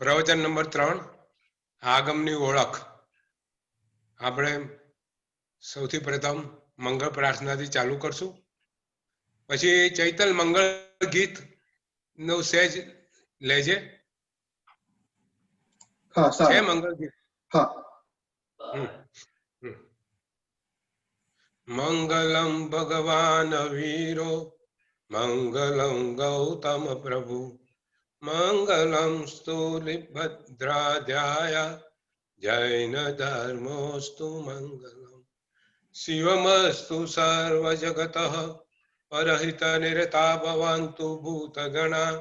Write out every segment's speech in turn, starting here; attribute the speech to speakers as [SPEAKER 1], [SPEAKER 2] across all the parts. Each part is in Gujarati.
[SPEAKER 1] પ્રવચન નંબર 3 આગમની ઓળખ. આપણે સૌથી પ્રથમ મંગળ પ્રાર્થનાથી ચાલુ કરશું, પછી ચૈતલ મંગળ ગીત નો સહેજ લેજે. છે મંગળ ગીત? મંગલમ ભગવાન વીરો મંગલમ ગૌતમ પ્રભુ મંગલમ સ્થૂલિભદ્રાધ્યાય જૈન ધર્મોસ્તુ મંગલમ શિવમસ્તુ સર્વજગતઃ પરહિત નિરતા ભવન્તુ ભૂતગણા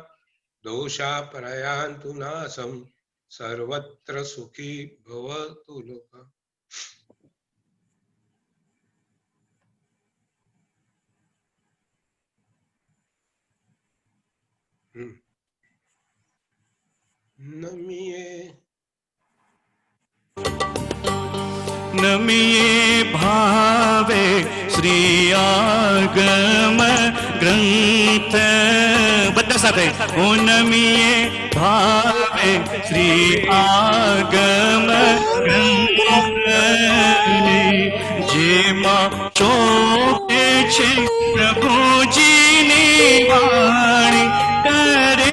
[SPEAKER 1] દોષા પ્રયાન્તુ નાશમ સર્વત્ર સુખી ભવતુ લોકઃ.
[SPEAKER 2] નમીએ ભાવે શ્રી આગમ ગ્રંથ. બધા સાથે ઓ નમીએ ભાવે શ્રી આગમ ગ્રંથ, જેમાં ચોકે છે પ્રભુજીની વાણી કરે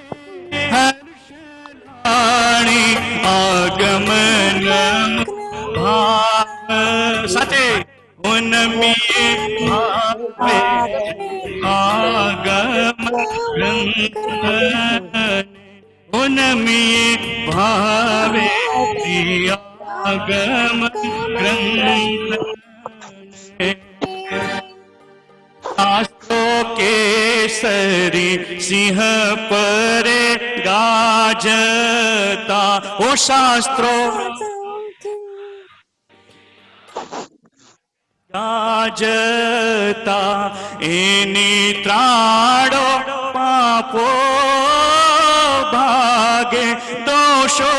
[SPEAKER 2] હર્ષાણી આગમન સાથે નમીએ ભાવે આગમ ગ્રંથ, નમીએ ભાવે આગમ ગ્રંથ. શાસ્ત્રો કેસરી સિંહ પરે ગાજતા, ઓ શાસ્ત્રો ગાજતા, એની ત્રાડો પાપો ભાગે, દોષો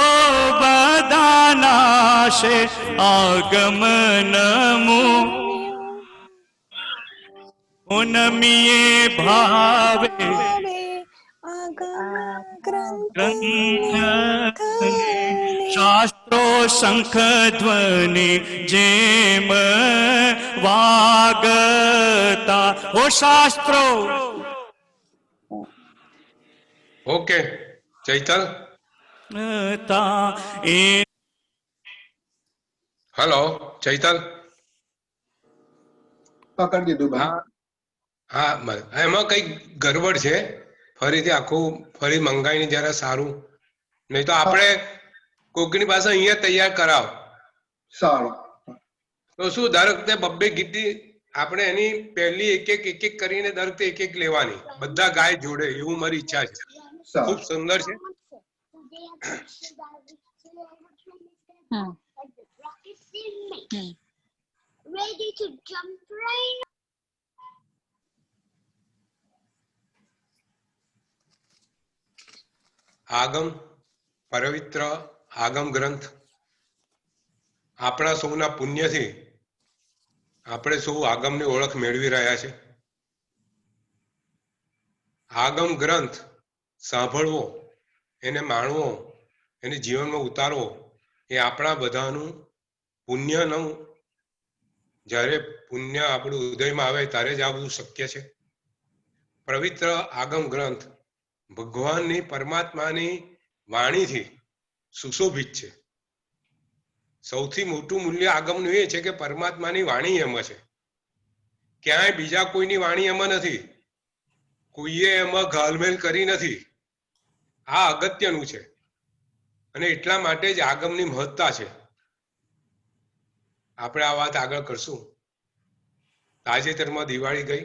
[SPEAKER 2] બધા નાશે આગમનમુ. નમીએ ભાવે ગ્રંથ, શાસ્ત્રો શંખ ધ્વનિ જેમ વાગતા, ઓ શાસ્ત્રો.
[SPEAKER 1] ઓકે ચૈતલ. હેલો ચૈતલ.
[SPEAKER 3] પકડી દીધું ભાઈ.
[SPEAKER 1] હા, એમાં કઈક ગરબડ છે, ફરીથી આખું ફરી મંગાઈને જરા સારું, નહીં તો આપણે કોકની પાસે અહીંયા તૈયાર કરાવ.
[SPEAKER 3] સારું.
[SPEAKER 1] તો શું દર વખતે બબ્બે ગીતની આપણે એની પહેલી એક એક કરીને દર વખતે એક એક લેવાની, બધા ગાય જોડે, એવું મારી ઈચ્છા છે. ખૂબ સુંદર છે. આગમ પવિત્ર આગમ ગ્રંથ આપણા સૌના પુણ્યથી આપણે સૌ આગમની ઓળખ મેળવી રહ્યા છે. આગમ ગ્રંથ સાંભળવો, એને માણવો, એને જીવનમાં ઉતારવો એ આપણા બધાનું પુણ્યનું, જ્યારે પુણ્ય આપણું હૃદયમાં આવે ત્યારે જ આ બધું શક્ય છે. પવિત્ર આગમ ગ્રંથ ભગવાનની પરમાત્માની વાણીથી સુશોભિત છે. સૌથી મોટું મૂલ્ય આગમનું એ છે કે પરમાત્માની વાણી એમાં છે, ક્યાંય બીજા કોઈની વાણી એમાં નથી, કોઈએ એમાં ઘાલમેલ કરી નથી. આ અગત્યનું છે અને એટલા માટે જ આગમની મહત્તા છે. આપણે આ વાત આગળ કરશું. તાજેતરમાં દિવાળી ગઈ,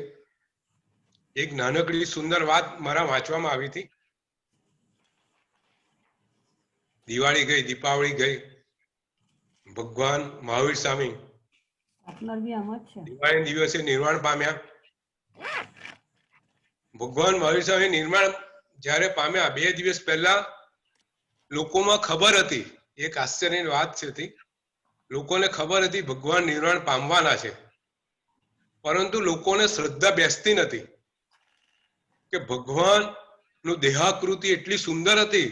[SPEAKER 1] એક નાનકડી સુંદર વાત મારા વાંચવામાં આવી હતી. દિવાળી ગઈ, દીપાવળી ગઈ, ભગવાન મહાવીર સ્વામી દિવાળી દિવસે નિર્વાણ પામ્યા. ભગવાન મહાવીર સ્વામી નિર્વાણ જયારે પામ્યા 2 દિવસ પહેલા લોકોમાં ખબર હતી, એક આશ્ચર્યની વાત છે, લોકોને ખબર હતી ભગવાન નિર્વાણ પામવાના છે, પરંતુ લોકોને શ્રદ્ધા બેસતી નથી કે ભગવાન નું દેહાકૃતિ એટલી સુંદર હતી,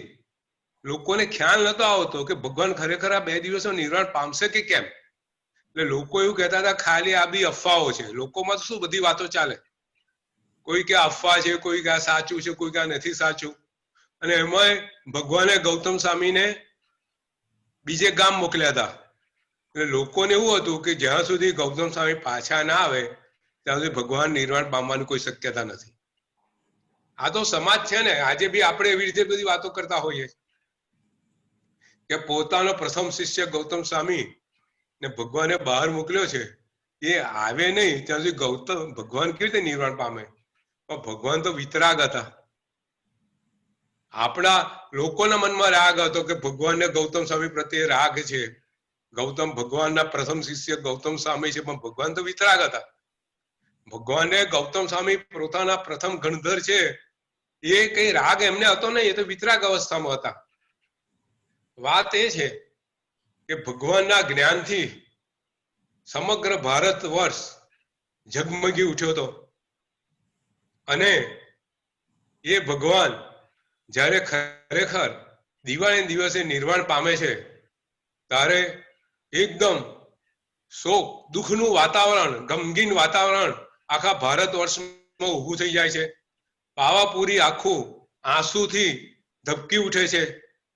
[SPEAKER 1] લોકોને ખ્યાલ નતો આવતો કે ભગવાન ખરેખર આ 2 દિવસમાં નિર્વાણ પામશે કે કેમ. એટલે લોકો એવું કહેતા હતા ખાલી આ બી અફવાઓ છે. લોકોમાં શું બધી વાતો ચાલે, કોઈ કે અફવા છે, કોઈ કે આ સાચું છે, કોઈ કે આ નથી સાચું. અને એમાંય ભગવાને ગૌતમ સ્વામીને બીજે ગામ મોકલ્યા હતા. એટલે લોકોને એવું હતું કે જ્યાં સુધી ગૌતમ સ્વામી પાછા ના આવે ત્યાં સુધી ભગવાન નિર્વાણ પામવાની કોઈ શક્યતા નથી. આ તો સમાજ છે ને, આજે બી આપણે એવી રીતે બધી વાતો કરતા હોઈએ કે પોતાનો પ્રથમ શિષ્ય ગૌતમ સ્વામી ને ભગવાને બહાર મોકલ્યો છે, એ આવે નહીં ત્યાં સુધી ગૌતમ ભગવાન કેવી રીતે નિર્વાણ પામે? પણ ભગવાન તો વિતરાગ હતા. આપણા લોકોના મનમાં રાગ હતો કે ભગવાનને ગૌતમ સ્વામી પ્રત્યે રાગ છે, ગૌતમ ભગવાનના પ્રથમ શિષ્ય ગૌતમ સ્વામી છે, પણ ભગવાન તો વિતરાગ હતા. ભગવાનને ગૌતમ સ્વામી પોતાના પ્રથમ ગણધર છે, એ કઈ રાગ એમને હતો નહીં, એ તો વિતરાગ અવસ્થામાં હતા. વાત એ છે કે ભગવાનના જ્ઞાનથી સમગ્ર ભારત વર્ષ ઝગમગી ઉઠ્યો હતો. અને એ ભગવાન જ્યારે ખરેખર દિવાળી દિવસે નિર્વાણ પામે છે ત્યારે એકદમ શોક દુઃખનું વાતાવરણ, ગમગીન વાતાવરણ આખા ભારત વર્ષમાં ઊભું થઈ જાય છે. પાવાપુરી આખું આંસુથી ધબકી ઉઠે છે.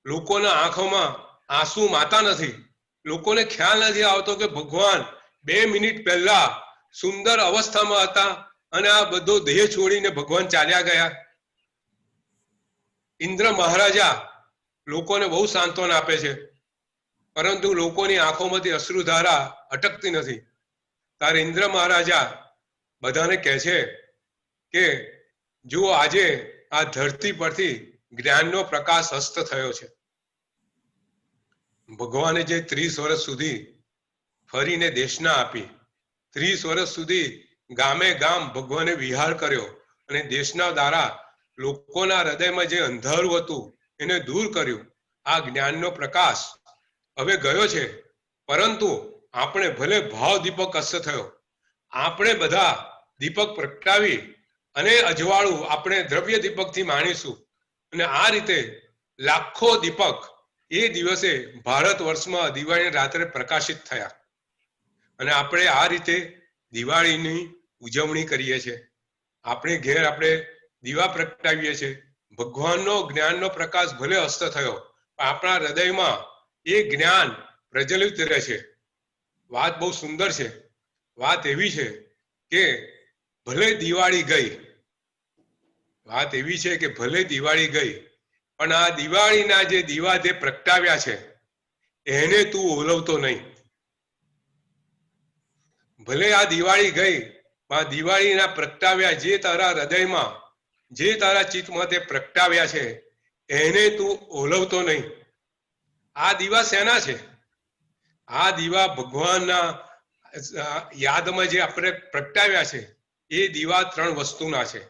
[SPEAKER 1] લોકોના આંખોમાં આંસુ માતા નથી. લોકોને ખ્યાલ નથી આવતો કે ભગવાન 2 મિનિટ પહેલા સુંદર અવસ્થામાં હતા અને આ બધો દેહ છોડીને ભગવાન ચાલ્યા ગયા. ઇન્દ્ર મહારાજા લોકોને બહુ સાંત્વન આપે છે, પરંતુ લોકોની આંખોમાંથી અશ્રુધારા અટકતી નથી. ત્યારે ઇન્દ્ર મહારાજા બધાને કહે છે કે જો આજે આ ધરતી પરથી જ્ઞાનનો પ્રકાશ હસ્ત થયો છે. ભગવાને જે 30 વર્ષ સુધી ફરીને દેશના આપી, 30 વર્ષ સુધી ગામે ગામ ભગવાને વિહાર કર્યો અને દેશના દ્વારા લોકોના હૃદયમાં જે અંધારું હતું એને દૂર કર્યું. આ જ્ઞાનનો પ્રકાશ હવે ગયો છે, પરંતુ આપણે ભલે ભાવ દીપક અસ્ત થયો, આપણે બધા દીપક પ્રગટાવી અને અજવાળું આપણે દ્રવ્ય દીપકથી માણીશું. અને આ રીતે લાખો દીપક એ દિવસે ભારત વર્ષમાં દિવાળીની રાત્રે પ્રકાશિત થયા. અને આપણે આ રીતે દિવાળીની ઉજવણી કરીએ છીએ. આપણે ઘેર આપણે દીવા પ્રગટાવીએ છીએ. ભગવાનનો જ્ઞાનનો પ્રકાશ ભલે અસ્ત થયો, પણ આપણા હૃદયમાં એ જ્ઞાન પ્રજ્વલિત રહે છે. વાત બહુ સુંદર છે. વાત એવી છે કે ભલે દિવાળી ગઈ, વાત એવી છે કે ભલે દિવાળી ગઈ, પણ આ દિવાળીના જે દીવા જે પ્રગટાવ્યા છે એને તું ઓલવતો નહીં. ભલે આ દિવાળી ગઈ, પણ દિવાળીના પ્રગટાવ્યા જે તારા હૃદયમાં, જે તારા ચિત્તમાં તે પ્રગટાવ્યા છે એને તું ઓલવતો નહીં. આ દીવા શેના છે? આ દીવા ભગવાનના યાદમાં જે આપણે પ્રગટાવ્યા છે એ દીવા 3 વસ્તુના છે,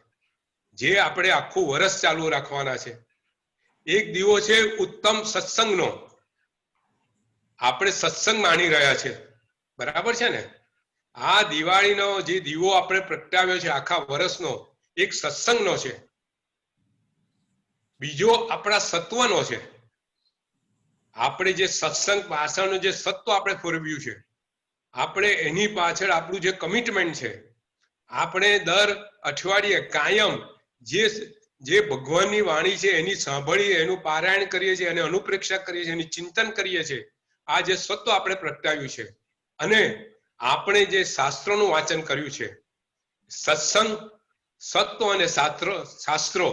[SPEAKER 1] જે આપણે આખું વર્ષ ચાલુ રાખવાના છે. એક દીવો છે ઉત્તમ સત્સંગનો. આપણે સત્સંગ માણી રહ્યા છે, બરાબર છે ને? આ દિવાળીનો જે દીવો આપણે પ્રગટાવ્યો છે આખા વર્ષનો, એક સત્સંગનો છે. બીજો આપણા સત્વનો છે. આપણે જે સત્સંગ પાછળનું જે સત્વ આપણે ફોરવ્યું છે, આપણે એની પાછળ આપણું જે કમિટમેન્ટ છે, આપણે દર અઠવાડિયે કાયમ જે ભગવાનની વાણી છે એની સાંભળીએ, એનું પારાયણ કરીએ છીએ, એને અનુપ્રેક્ષા કરીએ છીએ, એની ચિંતન કરીએ છીએ. આ જે સત્વ આપણે પ્રગટાવ્યું છે, અને આપણે જે શાસ્ત્રોનું વાંચન કર્યું છે, સત્સંગ, સત્વ અને શાસ્ત્રો,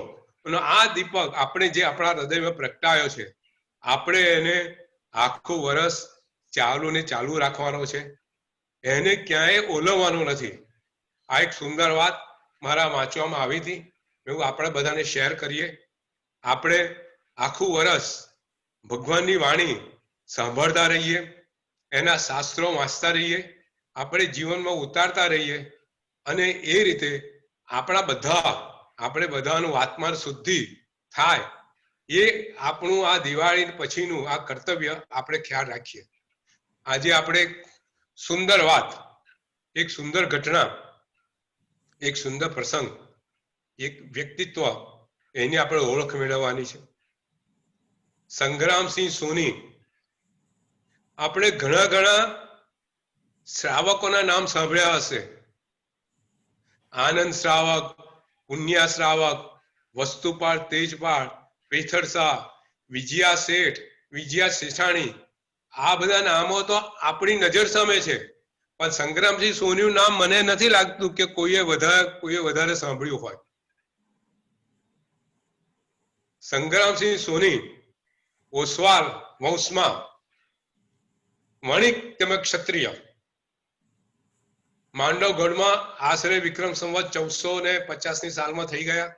[SPEAKER 1] આ દીપક આપણે જે આપણા હૃદયમાં પ્રગટાવ્યો છે, આપણે એને આખું વર્ષ ચાલુ ને ચાલુ રાખવાનો છે. એને ક્યાંય ઓલવવાનો નથી. આ એક સુંદર વાત મારા વાંચવામાં આવી હતી, એવું આપણે બધાને શેર કરીએ. આપણે આખું વર્ષ ભગવાનની વાણી સાંભળતા રહીએ, એના શાસ્ત્રો વાંચતા રહીએ, આપણે જીવનમાં ઉતારતા રહીએ, અને એ રીતે આપણે બધાનું આત્મા શુદ્ધિ થાય, એ આપણું આ દિવાળી પછીનું આ કર્તવ્ય આપણે ખ્યાલ રાખીએ. આજે આપણે સુંદર વાત, એક સુંદર ઘટના, એક સુંદર પ્રસંગ, એક વ્યક્તિત્વ, એની આપણે ઓળખ મેળવવાની છે. સંગ્રામસિંહ સોની. આપણે ઘણા શ્રાવકોના નામ સાંભળ્યા હશે. આનંદ શ્રાવક, પુણ્યા શ્રાવક, વસ્તુપાળ તેજપાળ, પેથર શાહ, વિજયા શેઠ, વિજયા શેઠાણી. આ બધા નામો તો આપણી નજર સામે છે, પણ સંગ્રામસિંહ સોનીનું નામ મને નથી લાગતું કે કોઈએ વધારે સાંભળ્યું હોય. સંગ્રામસિંહ સોની ઓસવાલ વંશમાં વણિક તેમજ ક્ષત્રિય. માંડવગઢમાં આશરે વિક્રમ સંવત 1450 સાલમાં થઈ ગયા.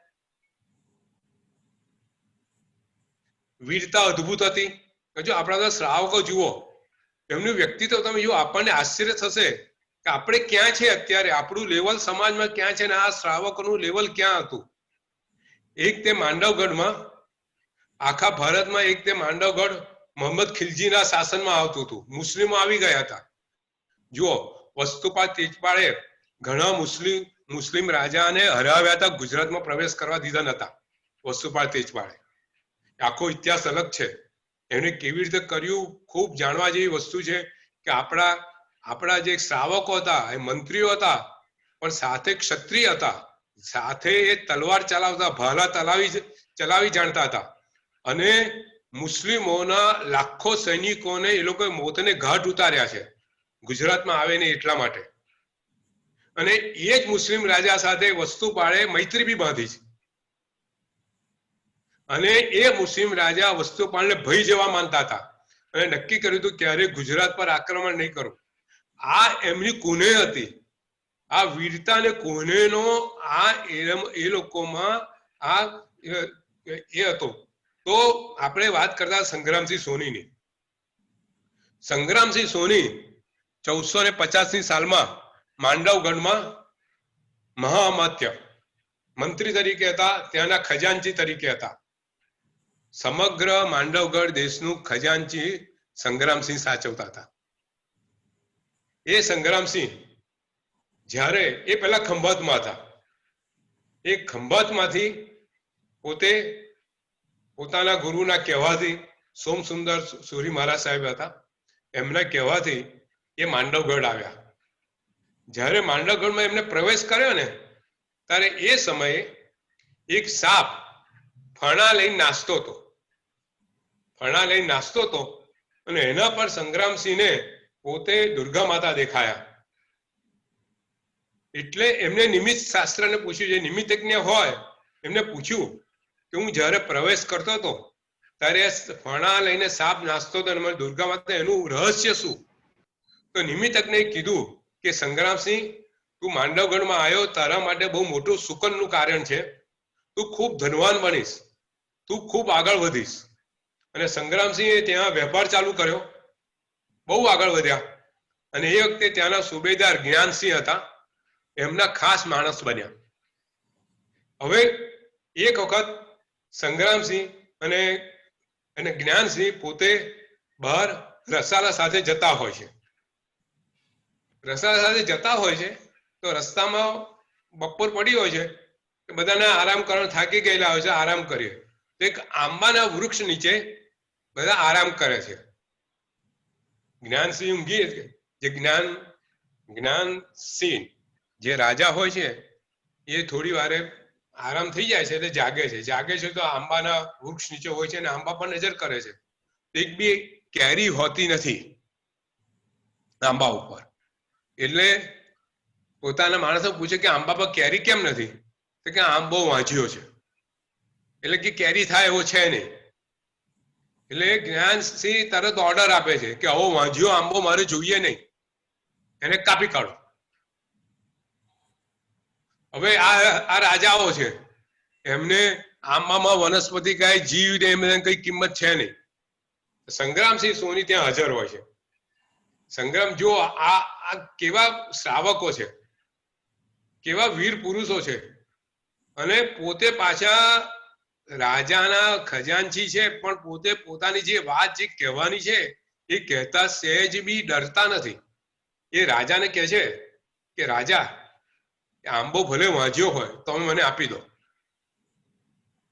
[SPEAKER 1] વીરતા અદ્ભુત હતી. જો આપણા શ્રાવકો જુઓ, એમનું વ્યક્તિત્વ તમે જુઓ, આપણને આશ્ચર્ય થશે કે આપણે ક્યાં છે અત્યારે, આપણું લેવલ સમાજમાં ક્યાં છે ને આ શ્રાવકોનું લેવલ ક્યાં હતું. એક તે માંડવગઢમાં, આખા ભારતમાં એક તે માંડવગઢ મોહમ્મદ ખિલજીના શાસનમાં આવતું હતું. મુસ્લિમો આવી ગયા હતા. જુઓ, વસ્તુપાલ તેજપાળે ઘણા મુસ્લિમ રાજાને હરાવ્યા હતા, ગુજરાતમાં પ્રવેશ કરવા દીધા નતા. વસ્તુપાલ તેજપાળે આખો ઇતિહાસ અલગ છે. એને કેવી રીતે કર્યું, ખૂબ જાણવા જેવી વસ્તુ છે કે આપણા જે શ્રાવકો હતા એ મંત્રીઓ હતા, પણ સાથે ક્ષત્રિય હતા, સાથે એ તલવાર ચલાવતા, ભાલા ચલાવી જાણતા હતા. અને મુસ્લિમોના લાખો સૈનિકોને એ લોકોએ મોતને ઘાટ ઉતાર્યા છે ગુજરાતમાં આવે ને એટલા માટે. અને એ જ મુસ્લિમ રાજા સાથે વસ્તુપાળે મૈત્રી બી બાંધી છે. અને એ મુસ્લિમ રાજા વસ્તુપાળને ભય જેવા માનતા હતા અને નક્કી કર્યું હતું ક્યારે ગુજરાત પર આક્રમણ નહીં કરું. આ એમની કુનેહ હતી. આ વીરતા અને કુનેહનો એ લોકોમાં એ હતો. તો આપણે વાત કરતા સંગ્રામસિંહ સોનીની. સંગ્રામસિંહ સોની 1450 સાલમાં માંડવગઢમાં મહાઅમાત્ય મંત્રી તરીકે હતા, ત્યાંના ખજાનચી તરીકે હતા. સમગ્ર માંડવગઢ દેશનું ખજાનચી સંગ્રામસિંહ સાચવતા હતા. એ સંગ્રામસિંહ જ્યારે એ પહેલા ખંભાતમાં હતા, એ ખંભાતમાંથી પોતે પોતાના ગુરુના કહેવાથી, સોમસુંદર સુરી મહારાજ સાહેબ હતા, એમના કહેવાથી એ માંડવગઢ આવ્યા. જ્યારે માંડવગઢમાં એમને પ્રવેશ કર્યો ને, ત્યારે એ સમયે એક સાપ ફણા લઈને નાચતો હતો. અને એના પર સંગ્રામસિંહને પોતે દુર્ગા માતા દેખાયા. એટલે એમને નિમિત્ત શાસ્ત્રને પૂછ્યું, જે નિમિત્તજ્ઞ હોય એમને પૂછ્યું કે હું જ્યારે પ્રવેશ કરતો હતો ત્યારે ફણા લઈને સાપ નાચતો હતો અને દુર્ગા માતા, એનું રહસ્ય શું? તો નિમિત્તજ્ઞએ કીધું કે સંગ્રામસિંહ, તું માંડવગઢમાં આવ્યો, તારા માટે બહુ મોટું સુકનનું કારણ છે. તું ખૂબ ધનવાન બનીશ, તું ખૂબ આગળ વધીશ. અને સંગ્રામસિંહે ત્યાં વેપાર ચાલુ કર્યો, બહુ આગળ વધ્યા. અને એ વખતે ત્યાંના સુબેદાર જ્ઞાનસિંહ હતા, એમના ખાસ માણસ બન્યા. હવે એક વખત સંગ્રામસિંહ અને જ્ઞાનસિંહ પોતે બહાર રસાલા સાથે જતા હોય છે. તો રસ્તામાં બપોર પડી હોય છે, બધાને આરામ કરવાનો, થાકી ગયેલા હોય છે, આરામ કરીએ. તો એક આંબાના વૃક્ષ નીચે બધા આરામ કરે છે. જ્ઞાનસિંહ ઊંઘી, જે જ્ઞાનસિંહ જે રાજા હોય છે એ થોડી વારે આરામ થઈ જાય છે એટલે જાગે છે તો આંબાના વૃક્ષ નીચે હોય છે અને આંબા પર નજર કરે છે. એક બી કેરી હોતી નથી આંબા ઉપર. એટલે પોતાના માણસો પૂછે કે આંબા પર કેરી કેમ નથી? તો કે આંબો વાંચ્યો છે, એટલે કે કેરી થાય એવો છે નહીં. એટલે જ્ઞાનસિંહ તરત ઓર્ડર આપે છે કે આવો વાંજ્યો આંબો મારે જોઈએ નહીં, એને કાપી કાઢો. હવે આ રાજાઓ છે, એમને આંબામાં વનસ્પતિ કાંઈ જીવ ને એમને કઈ કિંમત છે નહીં. સંગ્રામસિંહ સોની ત્યાં હાજર હોય છે. સંગ્રામ જો આ કેવા શ્રાવકો છે, કેવા વીર પુરુષો છે, અને પોતે પાછા રાજાના ખજાનચી છે, પણ પોતે પોતાની જે વાત જે કહેવાની છે એ કહેતા સહેજ બી ડરતા નથી. એ રાજાને કહે છે કે રાજા, આંબો ભલે વાંજ્યો હોય તો મને આપી દો,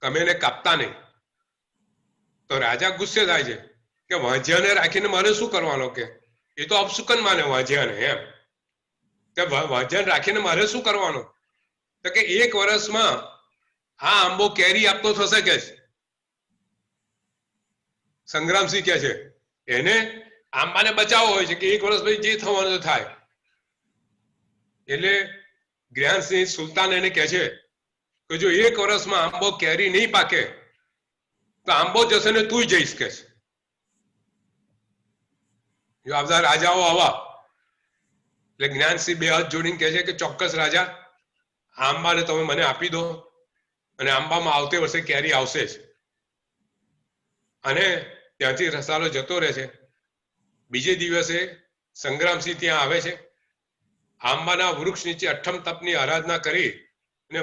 [SPEAKER 1] તમે એને કાપતા નહીં. તો રાજા ગુસ્સે થાય છે કે વાંઝિયાને રાખીને મારે શું કરવાનો, કે એ તો અપશુકન માને વાંઝિયાને, એમ કે વાંઝિયાને રાખીને મારે શું કરવાનો, તો કે 1 વર્ષમાં આ આંબો કેરી આપતો થશે કે સંગ્રામસિંહ કે છે એને આંબાને બચાવવો હોય છે કે 1 વર્ષ પછી જે થવાનું થાય. એટલે જ્ઞાનસિંહ સુલતાન એને કહે છે કે જો 1 વર્ષમાં આંબો કેરી નહીં પાકે તો આંબો જશે ને તું જઈશ કે છે. જો આ બધા રાજાઓ આવા, એટલે જ્ઞાનસિંહ 2 હાથ જોડીને કહે છે કે ચોક્કસ રાજા, આંબાને તમે મને આપી દો અને આંબામાં આવતે વર્ષે કેરી આવશે જ. અને ત્યાંથી રસાલો જતો રહે છે. બીજે દિવસે સંગ્રામસિંહ ત્યાં આવે છે. આંબાના વૃક્ષ નીચે અઠ્ઠમ તપની આરાધના કરી અને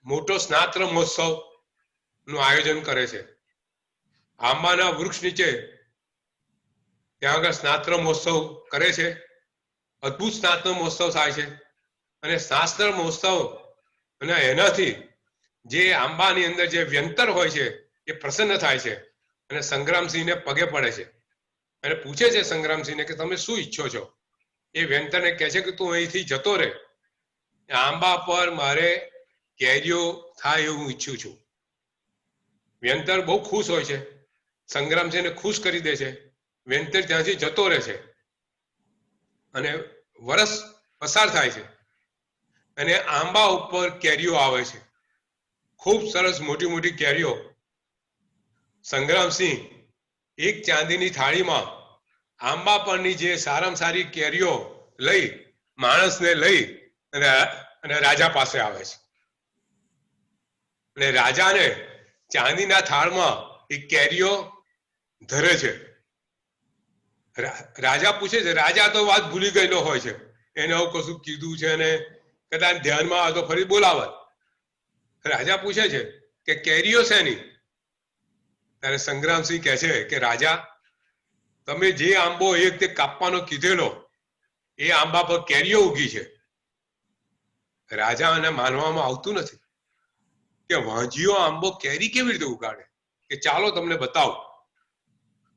[SPEAKER 1] મોટો સ્નાત્ર મહોત્સવ નું આયોજન કરે છે. આંબાના વૃક્ષ નીચે ત્યાં આગળ સ્નાત્ર મહોત્સવ કરે છે. અદભુત સ્નાત્ર મહોત્સવ થાય છે. અને સ્નાત્ર મહોત્સવ અને એનાથી જે આંબાની અંદર જે વ્યંતર હોય છે એ પ્રસન્ન થાય છે અને સંગ્રામસિંહને પગે પડે છે અને પૂછે છે સંગ્રામસિંહને કે તમે શું ઈચ્છો છો. એ વ્યંતરને કહે છે કે તું અહીંથી જતો રહે, આંબા પર મારે કેરીઓ થાય એવું હું ઈચ્છું છું. વ્યંતર બહુ ખુશ હોય છે, સંગ્રામસિંહને ખુશ કરી દે છે. વ્યંતર ત્યાંથી જતો રહે છે અને વર્ષ પસાર થાય છે અને આંબા ઉપર કેરીઓ આવે છે, ખૂબ સરસ મોટી મોટી કેરીઓ. સંગ્રામસિંહ એક ચાંદીની થાળીમાં આંબા પરની જે સારામાં સારી કેરીઓ લઈ માણસને લઈ અને રાજા પાસે આવે છે. અને રાજાને ચાંદીના થાળમાં એ કેરીઓ ધરે છે. રાજા પૂછે છે, રાજા તો વાત ભૂલી ગયેલો હોય છે, એને આવું કશું કીધું છે અને કદાચ ધ્યાનમાં આવે તો ફરી બોલાવત. રાજા પૂછે છે કે કેરીઓ શેની? ત્યારે સંગ્રામસિંહ કહે છે કે રાજા, તમે જે આંબો એક તે કાપવાનો કીધેલો એ આંબા પર કેરીઓ ઉગી છે. રાજાને માનવામાં આવતું નથી કે વાંઝિયો આંબો કેરી કેવી રીતે ઉગાડે, કે ચાલો તમને બતાવું.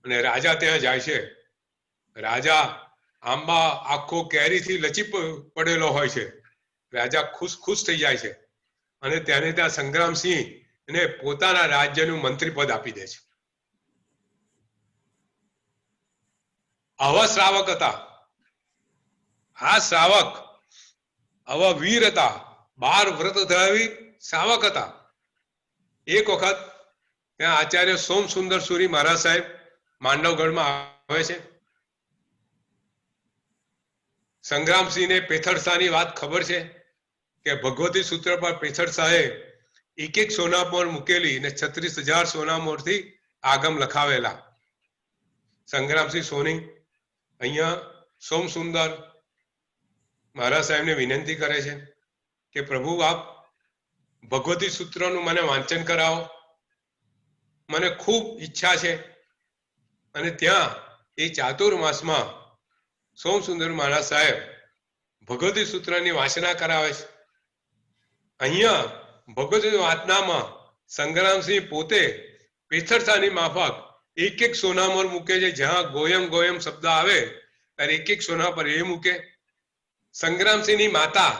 [SPEAKER 1] અને રાજા ત્યાં જાય છે. રાજા આંબા આખો કેરીથી લચી પડેલો હોય છે. રાજા ખુશ થઈ જાય છે અને ત્યાં સંગ્રામસિંહ એને પોતાના રાજ્યનું મંત્રી પદ આપી દે છે. આવા શ્રાવક હતા. આ શ્રાવક આવા વીર હતા, 12 વ્રત ધરાવી શ્રાવક હતા. એક વખત ત્યાં આચાર્ય સોમસુંદર સુરી મહારાજ સાહેબ માંડવગઢમાં આવે છે. સંગ્રામસિંહને પેથડશાહની વાત ખબર છે કે ભગવતી સૂત્ર પર પેથડશાહે 1 સોનામોહર મૂકેલી અને 36,000 સોનામોહરથી આગમ લખાવેલા. સંગ્રામસિંહ સોની અહીંયા સોમસુંદર મહારાજ સાહેબને વિનંતી કરે છે કે પ્રભુ આપ ભગવતી સૂત્રનું મને વાંચન કરાવો, મને ખૂબ ઈચ્છા છે. અને ત્યાં એ ચાતુર્માસમાં સોમસુંદર મહારાજ સાહેબ ભગવતી સૂત્રની વાંચના કરાવે છે. અહીંયા ભગવતી વાંચનામાં સંગ્રામસિંહ પોતે પેથડશાહની માફક 1 સોનામોહર મૂકે છે. જ્યાં ગોયમ ગોયમ શબ્દ આવે ત્યારે 1 સોના પર એ મૂકે. સંગ્રામસિંહની માતા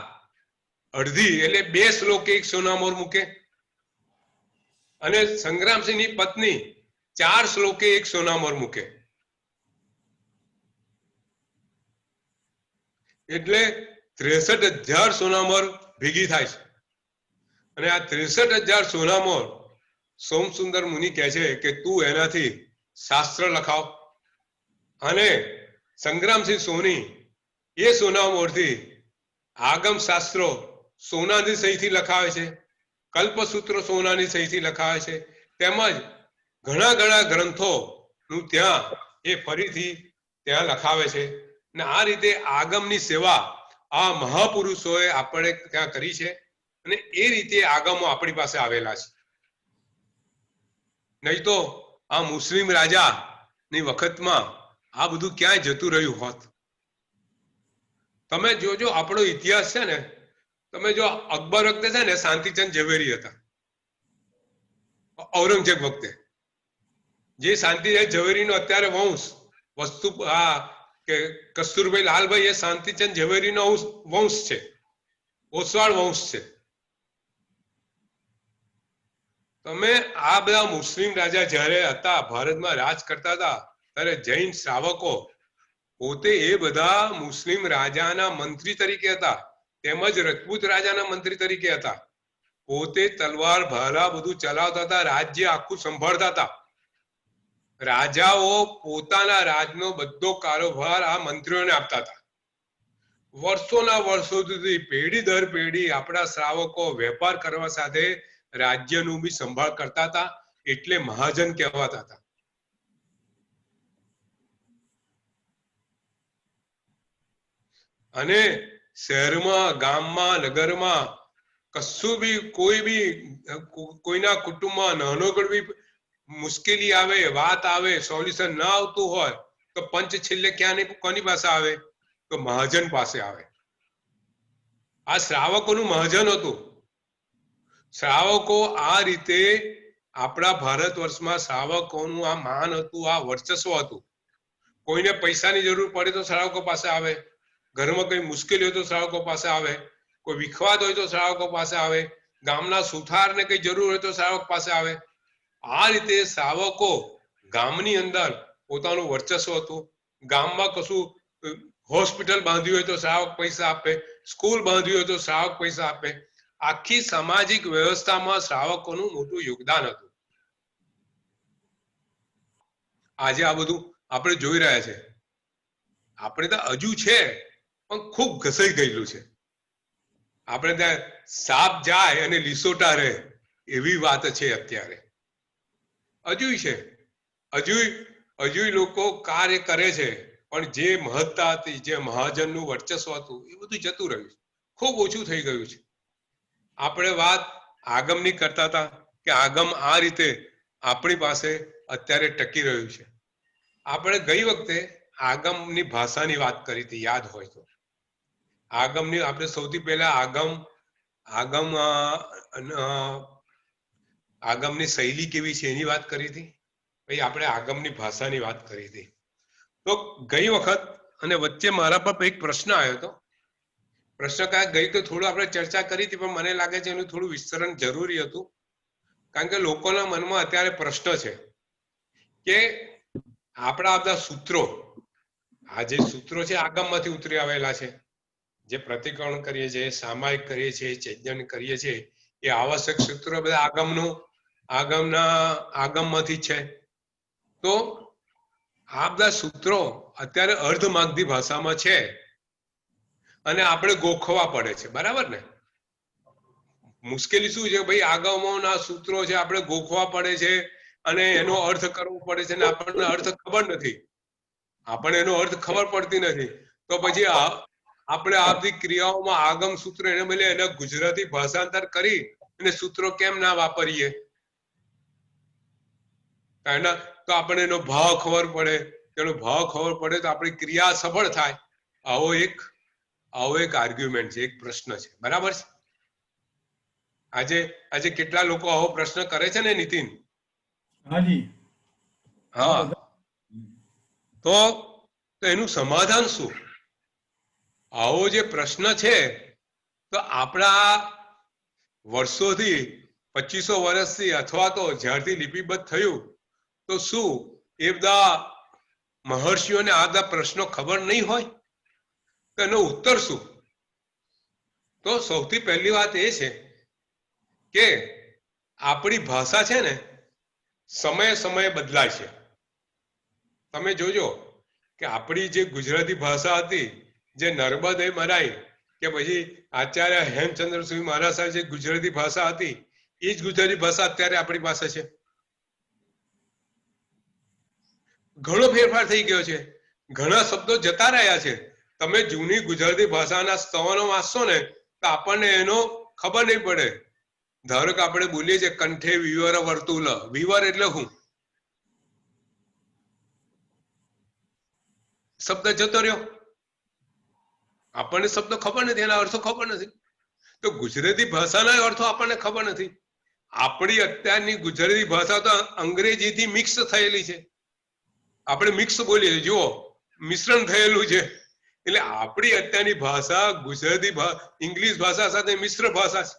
[SPEAKER 1] અડધી એટલે 2 શ્લોકે 1 સોનામોહર મૂકે અને સંગ્રામસિંહની પત્ની 4 શ્લોકે 1 સોનામોહર મૂકે. એટલે 63,000 સોનામોહર ભેગી થાય છે. અને આ 63,000 સોનામોહર સોમસુંદર મુનિ કહે છે કે તું એનાથી શાસ્ત્ર લખાવ. અને સંગ્રામસિંહ સોની એ સોનામોહરથી આગમ શાસ્ત્રો સોનાની સહીથી લખાવે છે, કલ્પસૂત્રો સોનાની સહીથી લખાવે છે, તેમજ ઘણા ગ્રંથો નું ત્યાં એ ફરીથી ત્યાં લખાવે છે. અને આ રીતે આગમની સેવા આ મહાપુરુષોએ આપણે ત્યાં કરી છે અને એ રીતે આગમો આપણી પાસે આવેલા છે. નહીં તો આ મુસ્લિમ રાજા ની વખતમાં આ બધું ક્યાંય જતું રહ્યું હોત. તમે જોજો આપણો ઇતિહાસ છે ને, તમે જો અકબર વખતે છે ને શાંતિચંદ ઝવેરી હતા, ઔરંગઝેબ વખતે જે શાંતિચંદ ઝવેરીનો અત્યારે વંશ વસ્તુ કે કસ્તુરભાઈ લાલભાઈ એ શાંતિચંદ ઝવેરીનો વંશ છે, ઓસવાળ વંશ છે. તમે આ બધા મુસ્લિમ રાજા જયારે હતા ભારતમાં રાજ કરતા હતા ત્યારે જૈન શ્રાવકો પોતે એ બધા મુસ્લિમ રાજાના મંત્રી તરીકે હતા, તેમજ રજપૂત રાજાના મંત્રી તરીકે હતા. પોતે તલવાર ભાલા બધું ચલાવતા હતા, રાજ્ય આખું સંભાળતા હતા. રાજાઓ પોતાના રાજનો બધો કારોબાર આ મંત્રીઓને આપતા હતા. વર્ષોના વર્ષો સુધી પેઢી દર પેઢી આપણા શ્રાવકો વેપાર કરવા સાથે રાજ્યનું બી સંભાળ કરતા હતા, એટલે મહાજન કહેવાતા હતા. અને શહેરમાં, ગામમાં, નગરમાં કશું બી કોઈના કુટુંબમાં નાનો ગણવી મુશ્કેલી આવે, વાત આવે, સોલ્યુશન ના આવતું હોય તો પંચ છેલ્લે ક્યાં કોની પાસે આવે? તો મહાજન પાસે આવે. આ શ્રાવકોનું મહાજન હતું. શ્રાવકો આ રીતે આપણા ભારત વર્ષમાં શ્રાવકોનું આ માન હતું, આ વર્ચસ્વ હતું. કોઈને પૈસાની જરૂર પડે તો શ્રાવકો પાસે આવે, ઘરમાં કઈ મુશ્કેલી હોય તો શ્રાવકો પાસે આવે, કોઈ વિખવાદ હોય તો શ્રાવકો પાસે આવે, ગામના સુથારને કઈ જરૂર હોય તો શ્રાવક પાસે આવે. આ રીતે શ્રાવકો ગામની અંદર પોતાનું વર્ચસ્વ હતું. ગામમાં કશું હોસ્પિટલ બાંધ્યું હોય તો શ્રાવક પૈસા આપે, સ્કૂલ બાંધ્યું હોય તો શ્રાવક પૈસા આપે. આખી સામાજિક વ્યવસ્થામાં શ્રાવકોનું મોટું યોગદાન હતું. આજે આ બધું આપણે જોઈ રહ્યા છે. આપણે તો હજુ છે પણ ખૂબ ઘસાઈ ગયેલું છે. આપણે ત્યાં સાપ જાય અને લીસોટા રહે એવી વાત છે અત્યારે. હજુ છે, હજુ લોકો કાર્ય કરે છે, પણ જે મહત્તા હતી, જે મહાજનનું વર્ચસ્વ હતું, એ બધું જતું રહ્યું છે, ખૂબ ઓછું થઈ ગયું છે. આપણે વાત આગમની કરતા હતા કે આગમ આ રીતે આપણી પાસે અત્યારે ટકી રહ્યું છે. આપણે ગઈ વખતે આગમની ભાષાની વાત કરી હતી, યાદ હોય તો. આગમની આપણે સૌથી પહેલા આગમની શૈલી કેવી છે એની વાત કરી હતી. પછી આપણે આગમની ભાષાની વાત કરી હતી. તો ગઈ વખત અને વચ્ચે મારા પર એક પ્રશ્ન આવ્યો હતો. પ્રશ્ન ગઈ તો થોડું આપણે ચર્ચા કરી હતી, પણ મને લાગે છે એનું થોડું વિસ્તરણ જરૂરી હતું. કારણ કે લોકોના મનમાં અત્યારે પ્રશ્ન છે કે આપણા બધા સૂત્રો, આ જે સૂત્રો છે આગમમાંથી ઉતરી આવેલા છે, જે પ્રતિક્રમણ કરીએ છીએ, સામાયિક કરીએ છીએ, ચૈતન્ય કરીએ છીએ, એ આવશ્યક સૂત્રો બધા આગમમાંથી છે. તો આ બધા સૂત્રો અત્યારે અર્ધમાગધી ભાષામાં છે અને આપણે ગોખવા પડે છે, બરાબર ને? મુશ્કેલી શું છે ભાઈ, આગમોના સૂત્રો છે, આપણે ગોખવા પડે છે અને એનો અર્થ કરવો પડે છે, અને આપણને અર્થ ખબર નથી, આપણને એનો અર્થ ખબર પડતી નથી. તો પછી આપણે આ બધી ક્રિયાઓમાં આગમ સૂત્ર એને બદલે એને ગુજરાતી ભાષાંતર કરી અને સૂત્રો કેમ ના વાપરીએ? તો આપણને એનો ભાવ ખબર પડે, એનો ભાવ ખબર પડે તો આપણી ક્રિયા સફળ થાય. આવો એક આર્ગ્યુમેન્ટ છે, એક પ્રશ્ન છે, બરાબર છે? આજે કેટલા લોકો આવો પ્રશ્ન કરે છે ને નીતિન? હા. તો એનું સમાધાન શું? આવો જે પ્રશ્ન છે તો આપણા વર્ષોથી 2500 વર્ષથી અથવા તો જ્યારથી લિપિબદ્ધ થયું, તો શું એ બધા મહર્ષિઓને આ બધા પ્રશ્નો ખબર નહીં હોય? તો એનો ઉત્તર શું? તો સૌથી પહેલી વાત એ છે કે આપણી ભાષા છે ને સમયે સમયે બદલાય છે. તમે જોજો કે આપણી જે ગુજરાતી ભાષા હતી, જે નર્મદે મરાઈ કે પછી આચાર્ય હેમચંદ્ર સુરી મહારાજ સાહેબ જે ગુજરાતી ભાષા હતી, એ જ ગુજરાતી ભાષા અત્યારે આપણી પાસે છે. ઘણો ફેરફાર થઈ ગયો છે, ઘણા શબ્દો જતા રહ્યા છે. તમે જૂની ગુજરાતી ભાષાના સ્તવનો વાંચશો ને તો આપણને એનો ખબર નહીં પડે. ધારો કે આપણે બોલીએ છીએ કંઠે વિવર વર્તુલ, વિવર એટલે શું? શબ્દ જતો રહ્યો, આપણને શબ્દ ખબર નથી, એના અર્થો ખબર નથી. તો ગુજરાતી ભાષાના અર્થો આપણને ખબર નથી. આપણી અત્યારની ગુજરાતી ભાષા તો અંગ્રેજીથી મિક્સ થયેલી છે. આપણે મિક્સ બોલીએ છીએ, જુઓ મિશ્રણ થયેલું છે. એટલે આપણી અત્યારની ભાષા ગુજરાતી ઇંગ્લિશ ભાષા સાથે મિશ્ર ભાષા છે.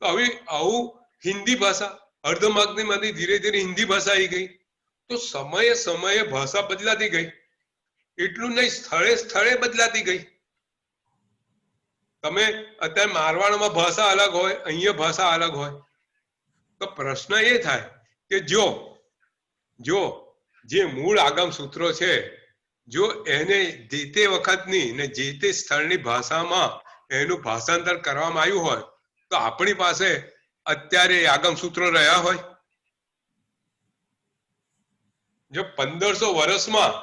[SPEAKER 1] તો હવે આવું હિન્દી ભાષા અર્ધમાગધીમાંથી ધીરે ધીરે હિન્દી ભાષા આવી ગઈ. તો સમયે સમયે ભાષા બદલાતી ગઈ. એટલું નહીં, સ્થળે સ્થળે બદલાતી ગઈ. તમે અત્યારે મારવાડમાં ભાષા અલગ હોય, અહીંયા ભાષા અલગ હોય. તો પ્રશ્ન એ થાય કે જો જે મૂળ આગમ સૂત્રો છે, જો એને જે તે વખતની ને જે તે સ્થળની ભાષામાં એનું ભાષાંતર કરવામાં આવ્યું હોય તો આપણી પાસે અત્યારે આગમ સૂત્રો રહ્યા હોય. જો 1500 વર્ષમાં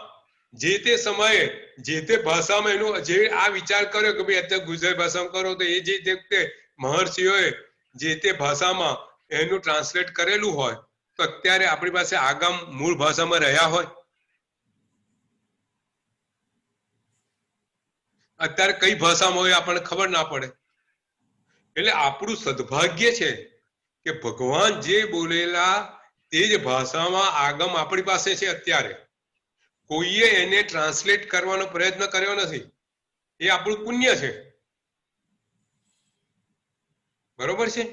[SPEAKER 1] જે તે સમયે જે તે ભાષામાં એનું જે આ વિચાર કર્યો કે ભાઈ અત્યારે ગુજરાતી ભાષામાં કરો, તો એ જે તે મહર્ષિઓએ જે તે ભાષામાં એનું ટ્રાન્સલેટ કરેલું હોય તો અત્યારે આપણી પાસે આગમ મૂળ ભાષામાં રહ્યા હોય. અત્યારે કઈ ભાષામાં હોય આપણને ખબર ના પડે. એટલે આપણું સદભાગ્ય છે કે ભગવાન જે બોલેલા તે જ ભાષામાં આગમ આપણી પાસે છે. અત્યારે કોઈએ એને ટ્રાન્સલેટ કરવાનો પ્રયત્ન કર્યો નથી. એ આપણું પુણ્ય છે. બરોબર છે.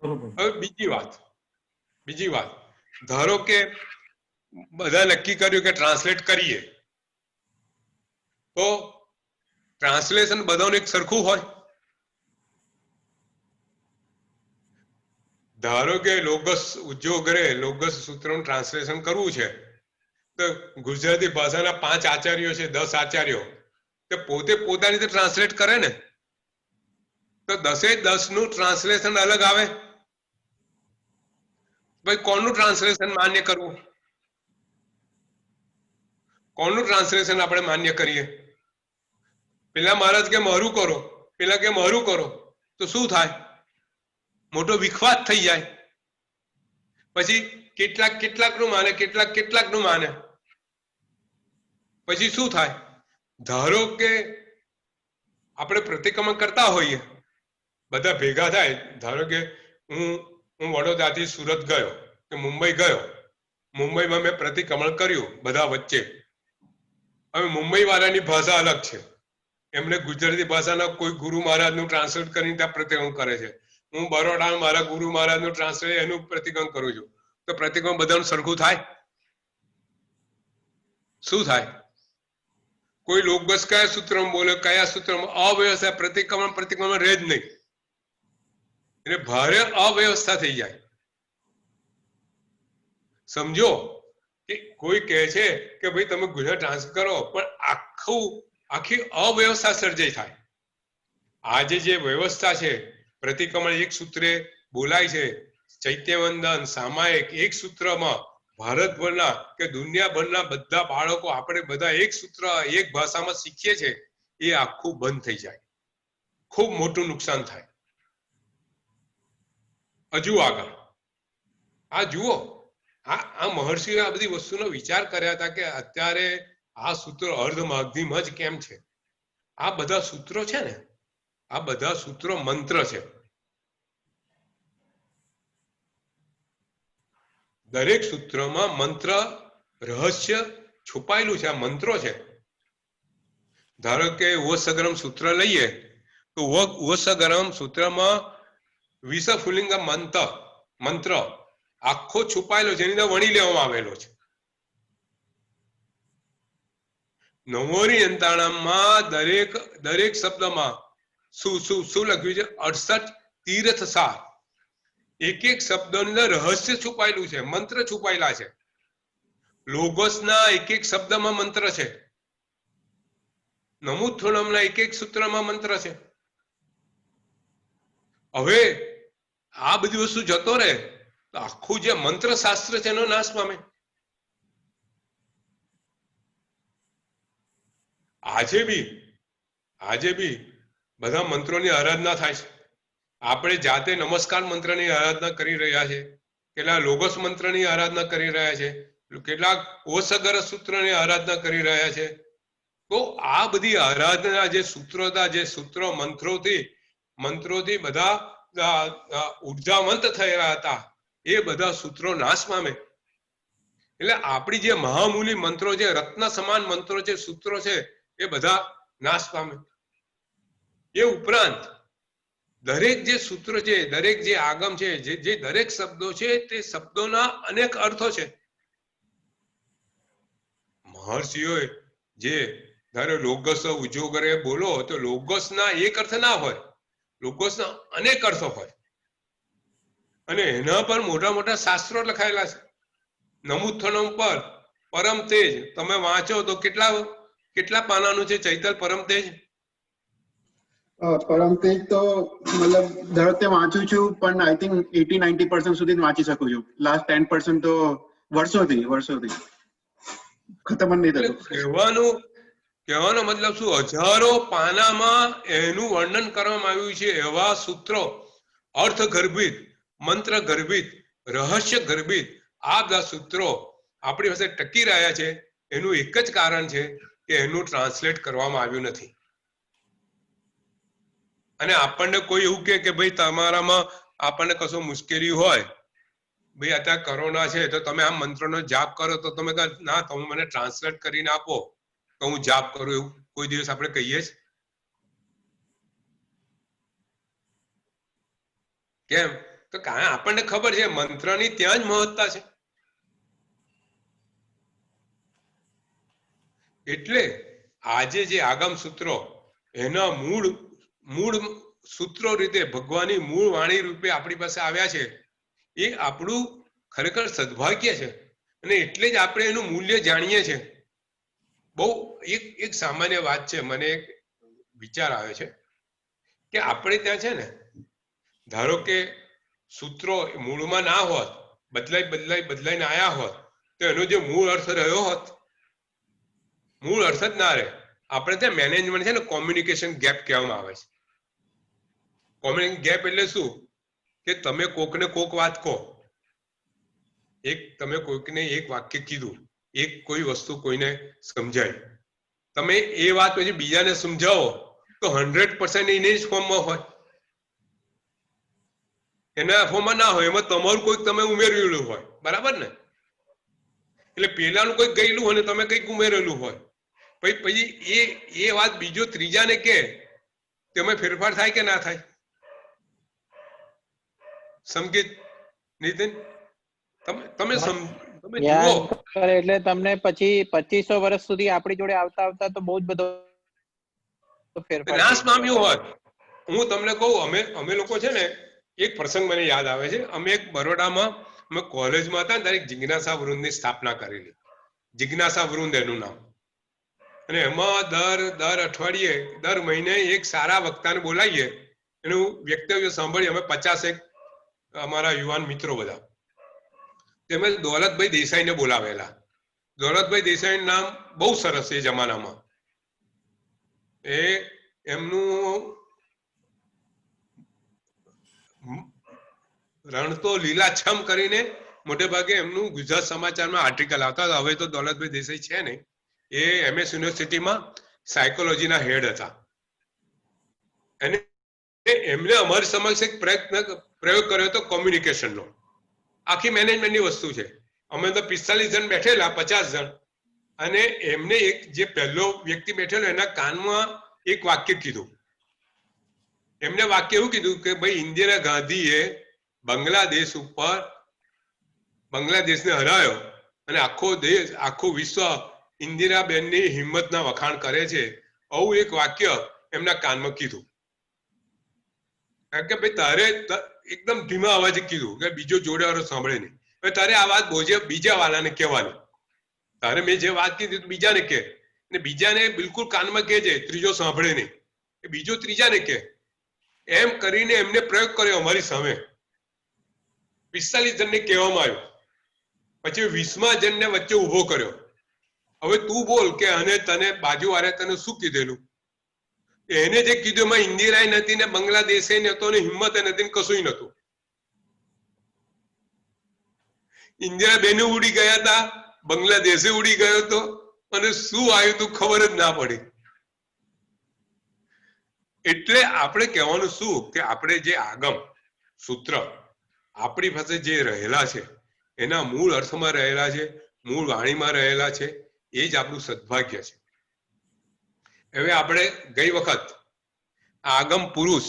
[SPEAKER 1] હવે બીજી વાત ધારો કે બધા નક્કી કર્યું કે ટ્રાન્સલેટ કરીએ, તો ટ્રાન્સલેશન બધાનું એક સરખું હોય. ધારો કે લોગસ ઉદ્યોગરે લોગસ સૂત્રનું ટ્રાન્સલેશન કરવું છે, તો ગુજરાતી ભાષાના 5 આચાર્યો છે, 10 આચાર્યો, તે પોતે પોતાની રીતે ટ્રાન્સલેટ કરે ને, તો 10 નું ટ્રાન્સલેશન અલગ આવે. ભાઈ કોનું ટ્રાન્સલેશન માન્ય કરવું, કોનું ટ્રાન્સલેશન આપણે માન્ય કરીએ? પેલા મહારાજ કે મારું કરો, પેલા કે મારું કરો, તો શું થાય? મોટો વિખવાદ થઈ જાય. પછી કેટલાકનું માને, કેટલાકનું માને. પછી શું થાય? ધારો કે આપણે પ્રતિક્રમણ કરતા હોઈએ, બધા ભેગા થાય. ધારો કે હું વડોદરાથી સુરત ગયો કે મુંબઈ ગયો, મુંબઈમાં મેં પ્રતિક્રમણ કર્યું બધા વચ્ચે. હવે મુંબઈ વાળાની ભાષા અલગ છે, એમને ગુજરાતી ભાષાના કોઈ ગુરુ મહારાજનું ટ્રાન્સલેટ કરીને ત્યાં પ્રતિક્રમણ કરે છે. હું બરોડા મારા ગુરુ મહારાજનું ટ્રાન્સલેટ એનું પ્રતિક્રમણ કરું છું, તો પ્રતિક્રમણ બધાનું સરખું થાય? શું થાય? કોઈ લોકબસ કયા સૂત્રમાં બોલે, કયા સૂત્રમાં અવ્યવસ્થા, પ્રતિક્રમણ રહે જ નહીં. એટલે ભારે અવ્યવસ્થા થઈ જાય. સમજો કે કોઈ કહે છે કે ભાઈ તમે ગુજરાત ટ્રાન્સલેટ કરો, પણ આખી અવ્યવસ્થા સર્જાઈ થાય. આજે જે વ્યવસ્થા છે, પ્રતિક્રમણ એક સૂત્રે બોલાય છે, ચૈત્યવંદન સામાયિક એક સૂત્રમાં ભારતભરના કે દુનિયાભરના બધા બાળકો આપણે બધા એક સૂત્ર એક ભાષામાં શીખીએ છીએ, એ આખું બંધ થઈ જાય. ખૂબ મોટું નુકસાન થાય. હજુ આગળ આ જુઓ, આ મહર્ષિએ આ બધી વસ્તુનો વિચાર કર્યા હતા કે અત્યારે આ સૂત્રો અર્ધમાગધીમાં જ કેમ છે. આ બધા સૂત્રો છે ને, આ બધા સૂત્રો મંત્ર છે. દરેક સૂત્રમાં મંત્ર રહસ્ય છુપાયેલું છે. આ મંત્રો છે. ધારો કે ઓસગરમ સૂત્ર લઈએ તો ઓસગરમ સૂત્રમાં વિષફુલિંગ મંત્ર આખો છુપાયેલો છે, એની અંદર વણી લેવામાં આવેલો છે. નવોરી અંતાણામાં દરેક શબ્દમાં શું લખ્યું છે? 68 તીર્થ સાર. એક શબ્દની અંદર રહસ્ય છુપાયેલું છે, મંત્ર છુપાયેલા છે. લોગોસના એક શબ્દમાં મંત્ર છે. નમુથુણમના એક સૂત્રમાં મંત્ર છે. હવે આ બધી વસ્તુ જતો રહે તો આખું જે મંત્ર શાસ્ત્ર છે એનો નાશ પામે. આજે બી બધા મંત્રોની આરાધના થાય છે. આપણે જાતે નમસ્કાર મંત્રની આરાધના કરી રહ્યા છે, કેટલાક લોગોસ મંત્રની આરાધના કરી રહ્યા છે, કેટલાક ઓસગર સૂત્રની આરાધના કરી રહ્યા છે. તો આ બધી આરાધના જે સૂત્રો હતા, જે સૂત્રો મંત્રોથી બધા ઉર્જાવંત થયેલા હતા એ બધા સૂત્રો નાશ પામે. એટલે આપણી જે મહામૂલી મંત્રો છે, રત્ન સમાન મંત્રો છે, સૂત્રો છે, એ બધા નાશ પામે. એ ઉપરાંત દરેક જે સૂત્રો છે, દરેક જે આગમ છે, જે દરેક શબ્દો છે, તે શબ્દોના અનેક અર્થો છે. મહર્ષિઓએ જે ધારો લોગસ ઉજોગરે બોલો તો લોગસના એક અર્થ ના હોય, લોગસના અનેક અર્થો હોય. અને એના પર મોટા મોટા શાસ્ત્રો લખાયેલા છે. નમુથનમ પર પરમ તેજ તમે વાંચો તો કેટલા પાનાનું છે ચૈતલ પરમ તેજ?
[SPEAKER 3] પરમ તેજ તો મતલબ દર વખતે વાંચું છું, પણ આઈ થિંક 80-90% સુધી જ વાંચી શકું છું. લાસ્ટ 10% તો વર્ષોથી ખતમ જ નહીં થતું.
[SPEAKER 1] કહેવાનો મતલબ શું, હજારો પાનામાં એનું વર્ણન કરવામાં આવ્યું છે. એવા સૂત્રો, અર્થ ગર્ભિત, મંત્ર ગર્ભિત, રહસ્ય ગર્ભિત આ બધા સૂત્રો આપણી પાસે ટકી રહ્યા છે. એનું એક જ કારણ છે કે એનું ટ્રાન્સલેટ કરવામાં આવ્યું નથી. અને આપણને કોઈ એવું કે ભાઈ તમારામાં આપણને કશો મુશ્કેલી હોય, ભાઈ અત્યારે કોરોના છે તો તમે આ મંત્રનો જાપ કરો, તો તમે ના તમે મને ટ્રાન્સલેટ કરીને આપો તો હું જાપ કરું, એવું કોઈ દિવસ આપણે કહીએ જ કેમ? તો કારણ આપણને ખબર છે મંત્રની ત્યાં જ મહત્તા છે. એટલે આજે જે આગમ સૂત્રો એના મૂળ સૂત્રો રીતે ભગવાનની મૂળ વાણી રૂપે આપણી પાસે આવ્યા છે. એ આપણું ખરેખર સદભાગ્ય છે. અને એટલે જ આપણે એનું મૂલ્ય જાણીએ છીએ. બહુ એક સામાન્ય વાત છે, મને એક વિચાર આવે છે કે આપણે ત્યાં છે ને, ધારો કે સૂત્રો મૂળમાં ના હોત, બદલાઈને આવ્યા હોત, તો એનો જે મૂળ અર્થ રહ્યો હોત, મૂળ અર્થ જ ના રહે. આપણે ત્યાં મેનેજમેન્ટ છે ને, કોમ્યુનિકેશન ગેપ કહેવામાં આવે છે. કોમ્યુનિકેશન ગેપ એટલે શું કે તમે કોકને કોક વાત કહો, તમે કોઈકને એક વાક્ય કીધું, એક કોઈ વસ્તુ કોઈને સમજાય, તમે એ વાત પછી બીજાને સમજાવો તો 100% એને જ ફોર્મમાં હોય, એના ફોર્મમાં ના હોય, એમાં તમારું કોઈક તમે ઉમેરેલું હોય. બરાબર ને? એટલે પેલાનું કોઈક ગયેલું હોય ને તમે કંઈક ઉમેરેલું હોય, પછી એ વાત બીજો ત્રીજાને કે તેમાં ફેરફાર થાય કે ના થાય? સંકેત નીતિન તમે જુઓ,
[SPEAKER 4] એટલે તમને પછી 2500 વર્ષ સુધી આપણી જોડે આવતા તો બહુ જ બધો ફેરફાર
[SPEAKER 1] નાશ પામ્યો હોય. હું તમને કહું, અમે લોકો છે ને, એક પ્રસંગ મને યાદ આવે છે. અમે એક બરોડામાં અમે કોલેજમાં હતા ને ત્યારે જિજ્ઞાસા વૃંદની સ્થાપના કરેલી. જિજ્ઞાસા વૃંદ એનું નામ. અને એમાં દર અઠવાડિયે, દર મહિને એક સારા વક્તાને બોલાવીએ, એનું વક્તવ્ય સાંભળીએ. અમે 50 અમારા યુવાન મિત્રો બધા, તેમજ દોલતભાઈ દેસાઈને બોલાવેલા. દોલતભાઈ દેસાઈનું નામ બહુ સરસ એ જમાનામાં. એમનું રણ તો લીલાછમ કરીને મોટે ભાગે એમનું ગુજરાત સમાચારમાં આર્ટિકલ આવતા હતા. હવે તો દોલતભાઈ દેસાઈ છે ને, એ MS યુનિવર્સિટીમાં સાયકોલોજીના હેડ હતા. અને એમને અમારી સમક્ષ એક પ્રયોગ કર્યો હતો કોમ્યુનિકેશનનો. આખી મેનેજમેન્ટની વસ્તુ છે. અમે તો 45 જણ બેઠેલા, 50 જણ, અને એમને એક જે પહેલો વ્યક્તિ બેઠેલો એના કાનમાં એક વાક્ય કીધું. એમને વાક્ય એવું કીધું કે ભાઈ ઇન્દિરા ગાંધીએ બાંગ્લાદેશને હરાયો અને આખો વિશ્વ ઇન્દિરાબેનની હિંમતના વખાણ કરે છે. આવું એક વાક્ય એમના કાનમાં કીધું. કારણ કે ભાઈ તારે એકદમ ધીમા અવાજે કીધું કે બીજો જોડે વાળો સાંભળે નહીં. હવે તારે આ વાત બીજા વાળાને કહેવાની. તારે મેં જે વાત કીધી બીજાને કહે, ને બીજાને બિલકુલ કાનમાં કહેજે, ત્રીજો સાંભળે નહીં, એ બીજો ત્રીજાને કહે. એમ કરીને એમને પ્રયોગ કર્યો અમારી સામે. 45 જણને કહેવામાં આવ્યું. પછી 20મા જણને વચ્ચે ઉભો કર્યો. હવે તું બોલ કે અને તને બાજુવાળે તને શું કીધેલું? એને જે કીધું એમાં ઇન્દિરાય નથી ને બાંગ્લાદેશે નતો ને હિંમત નથી ને કશું નતું. ઇન્દિરાબેન ઉડી ગયા હતા, બાંગ્લાદેશે ઉડી ગયો હતો, અને શું આવ્યું તું ખબર જ ના પડી. એટલે આપણે કહેવાનું શું કે આપણે જે આગમ સૂત્ર આપણી પાસે જે રહેલા છે એના મૂળ અર્થમાં રહેલા છે, મૂળ વાણીમાં રહેલા છે, એ જ આપણું સદભાગ્ય છે. હવે આપણે ગઈ વખત આગમ પુરુષ,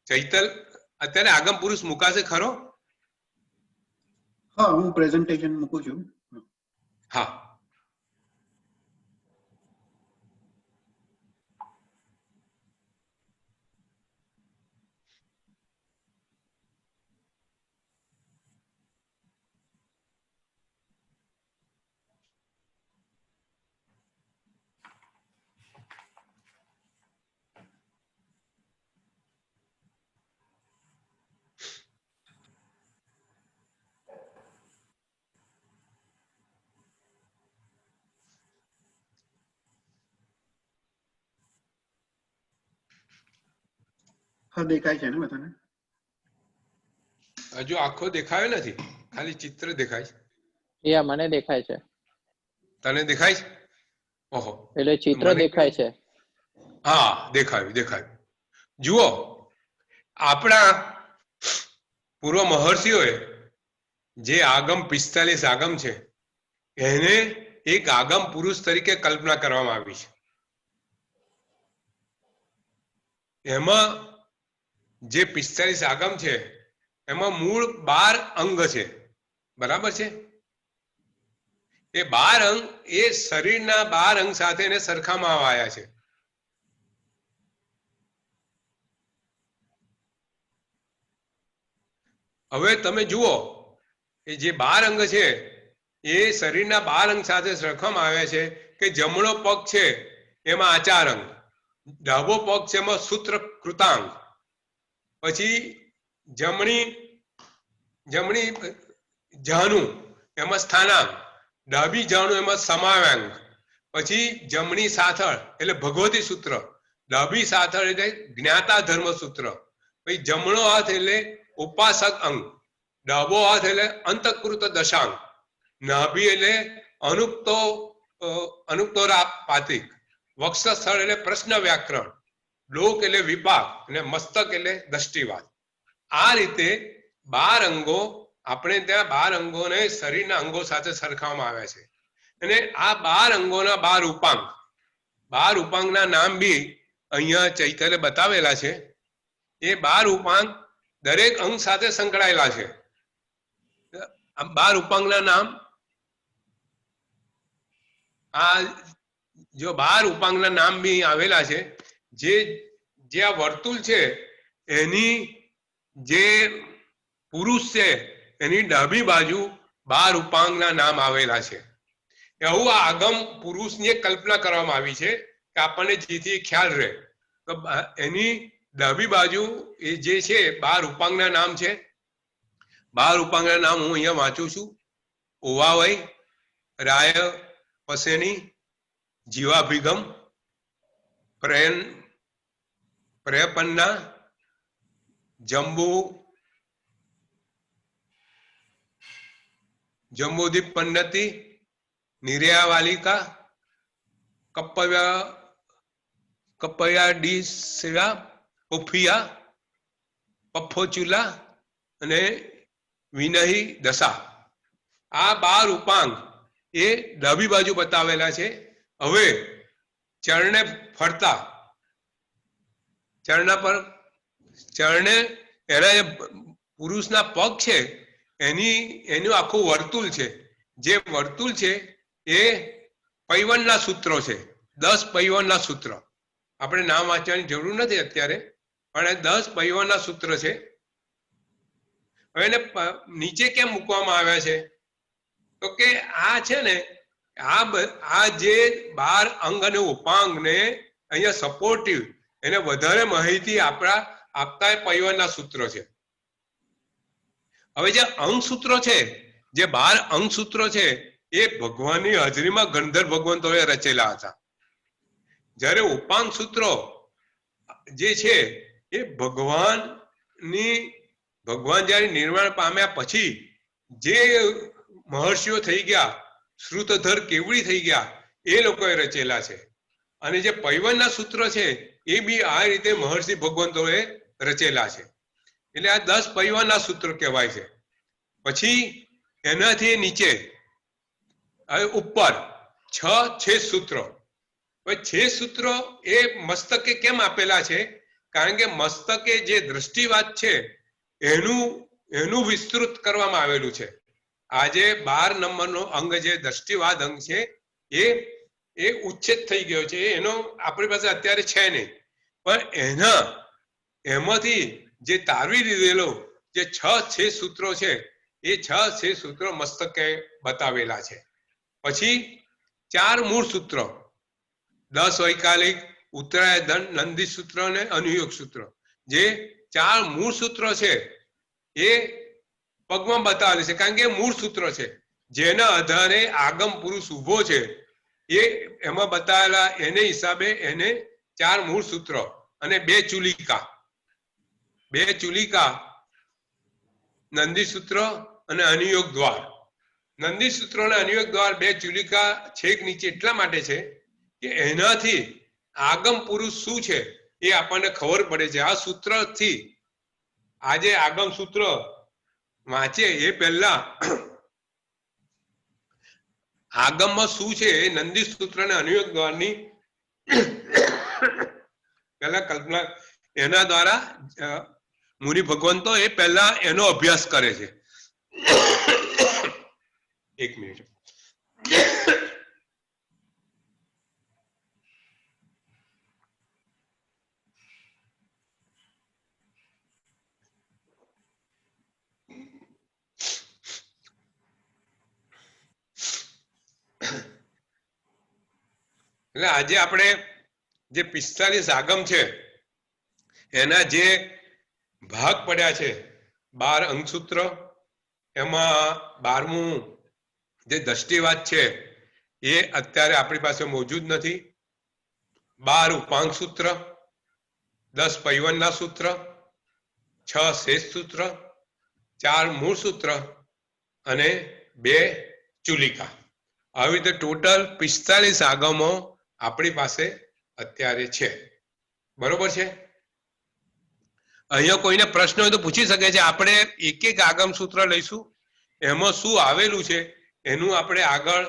[SPEAKER 1] ચૈતલ અત્યારે આગમ પુરુષ મુકાશે ખરો?
[SPEAKER 3] હા, હું પ્રેઝન્ટેશન મૂકું છું.
[SPEAKER 1] હા,
[SPEAKER 3] હા, દેખાય છે ને બધાને?
[SPEAKER 1] હજુ આખો દેખાયો નથી, ખાલી ચિત્ર દેખાય છે.
[SPEAKER 4] યા મને દેખાય છે.
[SPEAKER 1] તને દેખાય છે? ઓહો,
[SPEAKER 4] એટલે ચિત્ર
[SPEAKER 1] મને
[SPEAKER 4] દેખાય છે.
[SPEAKER 1] હા, દેખાયું દેખાયું. જુઓ, આપણા પૂર્વ મહર્ષિઓએ જે આગમ 45 આગમ છે એને એક આગમ પુરુષ તરીકે કલ્પના કરવામાં આવી છે. એમાં જે 45 આગમ છે એમાં મૂળ 12 અંગ છે, બરાબર છે? એ 12 અંગ એ શરીરના 12 અંગ સાથે એને સરખામાં આવ્યા છે. હવે તમે જુઓ એ જે 12 અંગ છે એ શરીરના 12 અંગ સાથે સરખામાં આવ્યા છે કે જમણો પગ છે એમાં આચાર અંગ, ડાબો પગ છે એમાં સૂત્ર કૃતાંગ, પછી જમણી જાનુ એમાં સ્થાનાંગ, ડાબી જાનુ એમાં સમાવ્યાંગ, પછી જમણી સાથળ એટલે ભગવતી સૂત્ર, ડાબી સાથળ એટલે જ્ઞાતા ધર્મ સૂત્ર, પછી જમણો હાથ એટલે ઉપાસક અંગ, ડાબો હાથ એટલે અંતકૃત દશાંગ, નાભી એટલે અનુક્તોરા પાતિક, વક્ષસ્થળ એટલે પ્રશ્ન વ્યાકરણ, લોક એટલે વિપાક અને મસ્તક એટલે દષ્ટિવાદ. આ રીતે 12 અંગો આપણે ત્યાં 12 અંગોને શરીરના અંગો સાથે સરખાવવામાં આવ્યા છે. અને આ 12 અંગોના 12 ઉપાંગ, 12 ઉપાંગના નામ બી અહીંયા ચૈતરે બતાવેલા છે. એ 12 ઉપાંગ દરેક અંગ સાથે સંકળાયેલા છે. આ 12 ઉપાંગના નામ, આ જો 12 ઉપાંગના નામ બી આવેલા છે. જે આ વર્તુળ છે એની જે પુરુષ છે એની ડાબી બાજુ 12 ઉપાંગના નામ આવેલા છે. એવું આ આગમ પુરુષની કલ્પના કરવામાં આવી છે કે આપણને જેથી ખ્યાલ રહે તો એની ડાબી બાજુ એ જે છે 12 ઉપાંગના નામ છે. 12 ઉપાંગના નામ હું અહીંયા વાંચું છું. ઓવાવય, રાય પસેણી, જીવાભિગમ, પ્રયપન્ના, જંબુદીપ પન્નતિ, નિર્યાવાલિકા, કપયાડીસા, ઉફિયા, પફોચુલા અને વિનહી દશા. આ 12 ઉપાંગ એ ડાબી બાજુ બતાવેલા છે. હવે ચરણે ફરતા, ચરણે એના જે પુરુષના પગ છે એનું આખું વર્તુળ છે. જે વર્તુળ છે એ પૈવનના સૂત્રો છે, 10 પૈવનના સૂત્ર. આપણે નામ વાંચવાની જરૂર નથી અત્યારે, પણ એ 10 પૈવનના સૂત્ર છે. હવે એને નીચે કેમ મૂકવામાં આવ્યા છે? તો કે આ છે ને આ જે 12 અંગ અને ઉપાંગને અહીંયા સપોર્ટિવ એને વધારે માહિતી આપતા પૈવનના સૂત્રો છે. હવે જે અંગ સૂત્રો છે, જે 12 અંગ સૂત્રો છે એ ભગવાનની હાજરીમાં ગંધર્વ ભગવંતોએ રચેલા હતા. જ્યારે ઉપાંગ સૂત્રો જે છે એ ભગવાન જયારે નિર્વાણ પામ્યા પછી જે મહર્ષિઓ થઈ ગયા, શ્રુતધર કેવડી થઈ ગયા, એ લોકોએ રચેલા છે. અને જે પૈવનના સૂત્રો છે એ બી આ રીતે મહર્ષિ ભગવંતોએ રચેલા છે. એટલે આ 10 પરિવારના સૂત્રો કહેવાય છે. પછી એનાથી નીચે હવે ઉપર 6 છેદ સૂત્રો. હવે છેદ સૂત્રો એ મસ્તકે કેમ આપેલા છે? કારણ કે મસ્તકે જે દ્રષ્ટિવાદ છે એનું વિસ્તૃત કરવામાં આવેલું છે. આજે 12 નંબરનો અંગ જે દ્રષ્ટિવાદ અંગ છે એ ઉચ્છેદ થઈ ગયો છે. એનો આપણી પાસે અત્યારે છે નહીં, પણ એમાંથી જે તારવી દીધેલો જે 6 છેદ સૂત્રો છે એ 6 છેદ સૂત્રો મસ્તકે બતાવેલા છે. પછી 4 મૂળ સૂત્રો, 10 વૈકાલિક, ઉત્તરાય દંડ, નંદી સૂત્ર અને અનુયોગ સૂત્ર, જે 4 મૂળ સૂત્રો છે એ પગમાં બતાવેલ છે. કારણ કે મૂળ સૂત્ર છે જેના આધારે આગમ પુરુષ ઉભો છે એ એમાં બતાવેલા એને હિસાબે એને 4 મૂળ સૂત્ર અને 2 ચુલિકા, નંદી સૂત્ર અને અનુયોગ દ્વાર. નંદી સૂત્ર અને અનુયોગ દ્વાર 2 ચુલિકા છેક નીચે એટલા માટે છે કે એનાથી આગમ પુરુષ શું છે એ આપણને ખબર પડે છે. આ સૂત્રથી આજે આગમ સૂત્ર વાંચે એ પહેલા આગમમાં શું છે એ નંદી સૂત્ર અને અનુયોગ દ્વારની પહેલા કલ્પના, એના દ્વારા મુનિ ભગવંતો એ પહેલા એનો અભ્યાસ કરે છે. 1 મિનિટ. એટલે આજે આપણે જે 45 આગમ છે એના જે ભાગ પડ્યા છે 12 અંગસૂત્ર, એમાં 12મું જે દ્રષ્ટિવાદ છે એ અત્યારે આપણી પાસે મોજૂદ નથી. 12 ઉપાંગ સૂત્ર, 10 પૈવનના સૂત્ર, 6 શેષ સૂત્ર, 4 મૂળ સૂત્ર અને 2 ચુલિકા. આવી રીતે ટોટલ 45 આગમો આપણી પાસે અત્યારે છે. બરોબર છે? અહીંયા કોઈને પ્રશ્ન હોય તો પૂછી શકે છે. આપણે એક એક આગમ સૂત્ર લઈશું, એમાં શું આવેલું છે એનું આપણે આગળ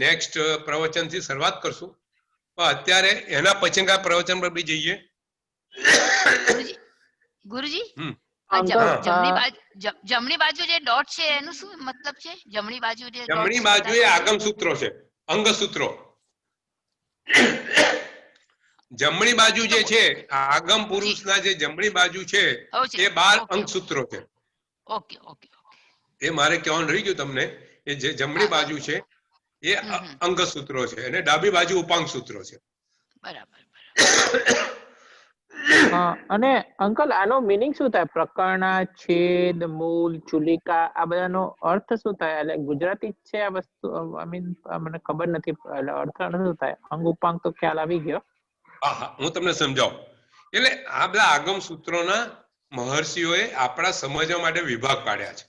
[SPEAKER 1] નેક્સ્ટ પ્રવચનથી શરૂઆત કરશું. પણ અત્યારે એના પછીના પ્રવચન પર બી જઈએ.
[SPEAKER 5] ગુરુજી,
[SPEAKER 4] અંકલ,
[SPEAKER 5] જમણી બાજુ જે ડોટ છે એનું શું મતલબ છે? જમણી બાજુ જે
[SPEAKER 1] જમણી બાજુ એ આગમ સૂત્રો છે, અંગ સૂત્રો. જમણી બાજુ જે છે આગમ પુરુષના જે જમણી બાજુ છે એ 12 અંગ સૂત્રો છે.
[SPEAKER 5] Okay okay okay.
[SPEAKER 1] એ મારે કહેવાનું રહી ગયું તમને. એ જે જમણી બાજુ છે એ અંગ સૂત્રો છે અને ડાબી બાજુ ઉપાંગ સૂત્રો છે.
[SPEAKER 5] બરાબર.
[SPEAKER 4] અને અંકલ આનો મીનિંગ શું થાય? પ્રકરણ, છેદ, મૂળ, ચુલિકા, આ બધાનો અર્થ શું થાય? એટલે ગુજરાતી જ છે આ વસ્તુ, આઈ મીન મને ખબર નથી એટલે અર્થ શું થાય? અંગ ઉપાંગ તો ખ્યાલ આવી ગયો.
[SPEAKER 1] હા, હું તમને સમજાવું. એટલે આ બધા આગમ સૂત્રોના મહર્ષિઓએ આપણા સમજવા માટે વિભાગ પાડ્યા છે.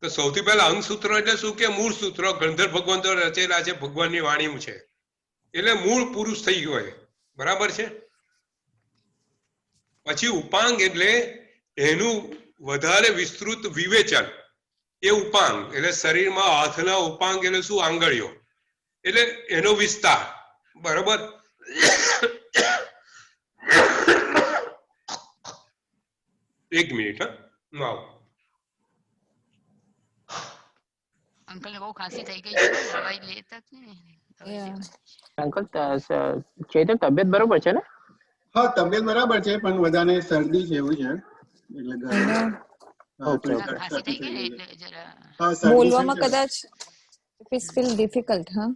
[SPEAKER 1] તો સૌથી પહેલા અંગ સૂત્ર એટલે શું કે મૂળ સૂત્રો ગણધર ભગવંતો રચેલા છે, ભગવાનની વાણી છે, એટલે મૂળ પુરુષ થઈ ગયો હોય. બરાબર છે? પછી ઉપાંગ એટલે એનું વધારે વિસ્તૃત વિવેચન, એ ઉપાંગ એટલે શરીરમાં હાથના ઉપાંગ એટલે શું? આંગળીઓ, એટલે એનો વિસ્તાર. બરોબર? એક મિનિટ.
[SPEAKER 5] અંકલ ને બહુ ખાંસી થઈ ગઈ છે, દવાઈ લેતા જ નહીં.
[SPEAKER 4] અંકલ ચેતન તબિયત બરોબર છે ને?
[SPEAKER 3] હા, તબિયત બરાબર છે, પણ બધાને શરદી છે એવું છે. એટલે
[SPEAKER 5] ખાંસી થઈ ગઈ ને એટલે જરા
[SPEAKER 6] બોલવામાં કદાચ ઇટ ફીલ ડિફિકલ્ટ. હા,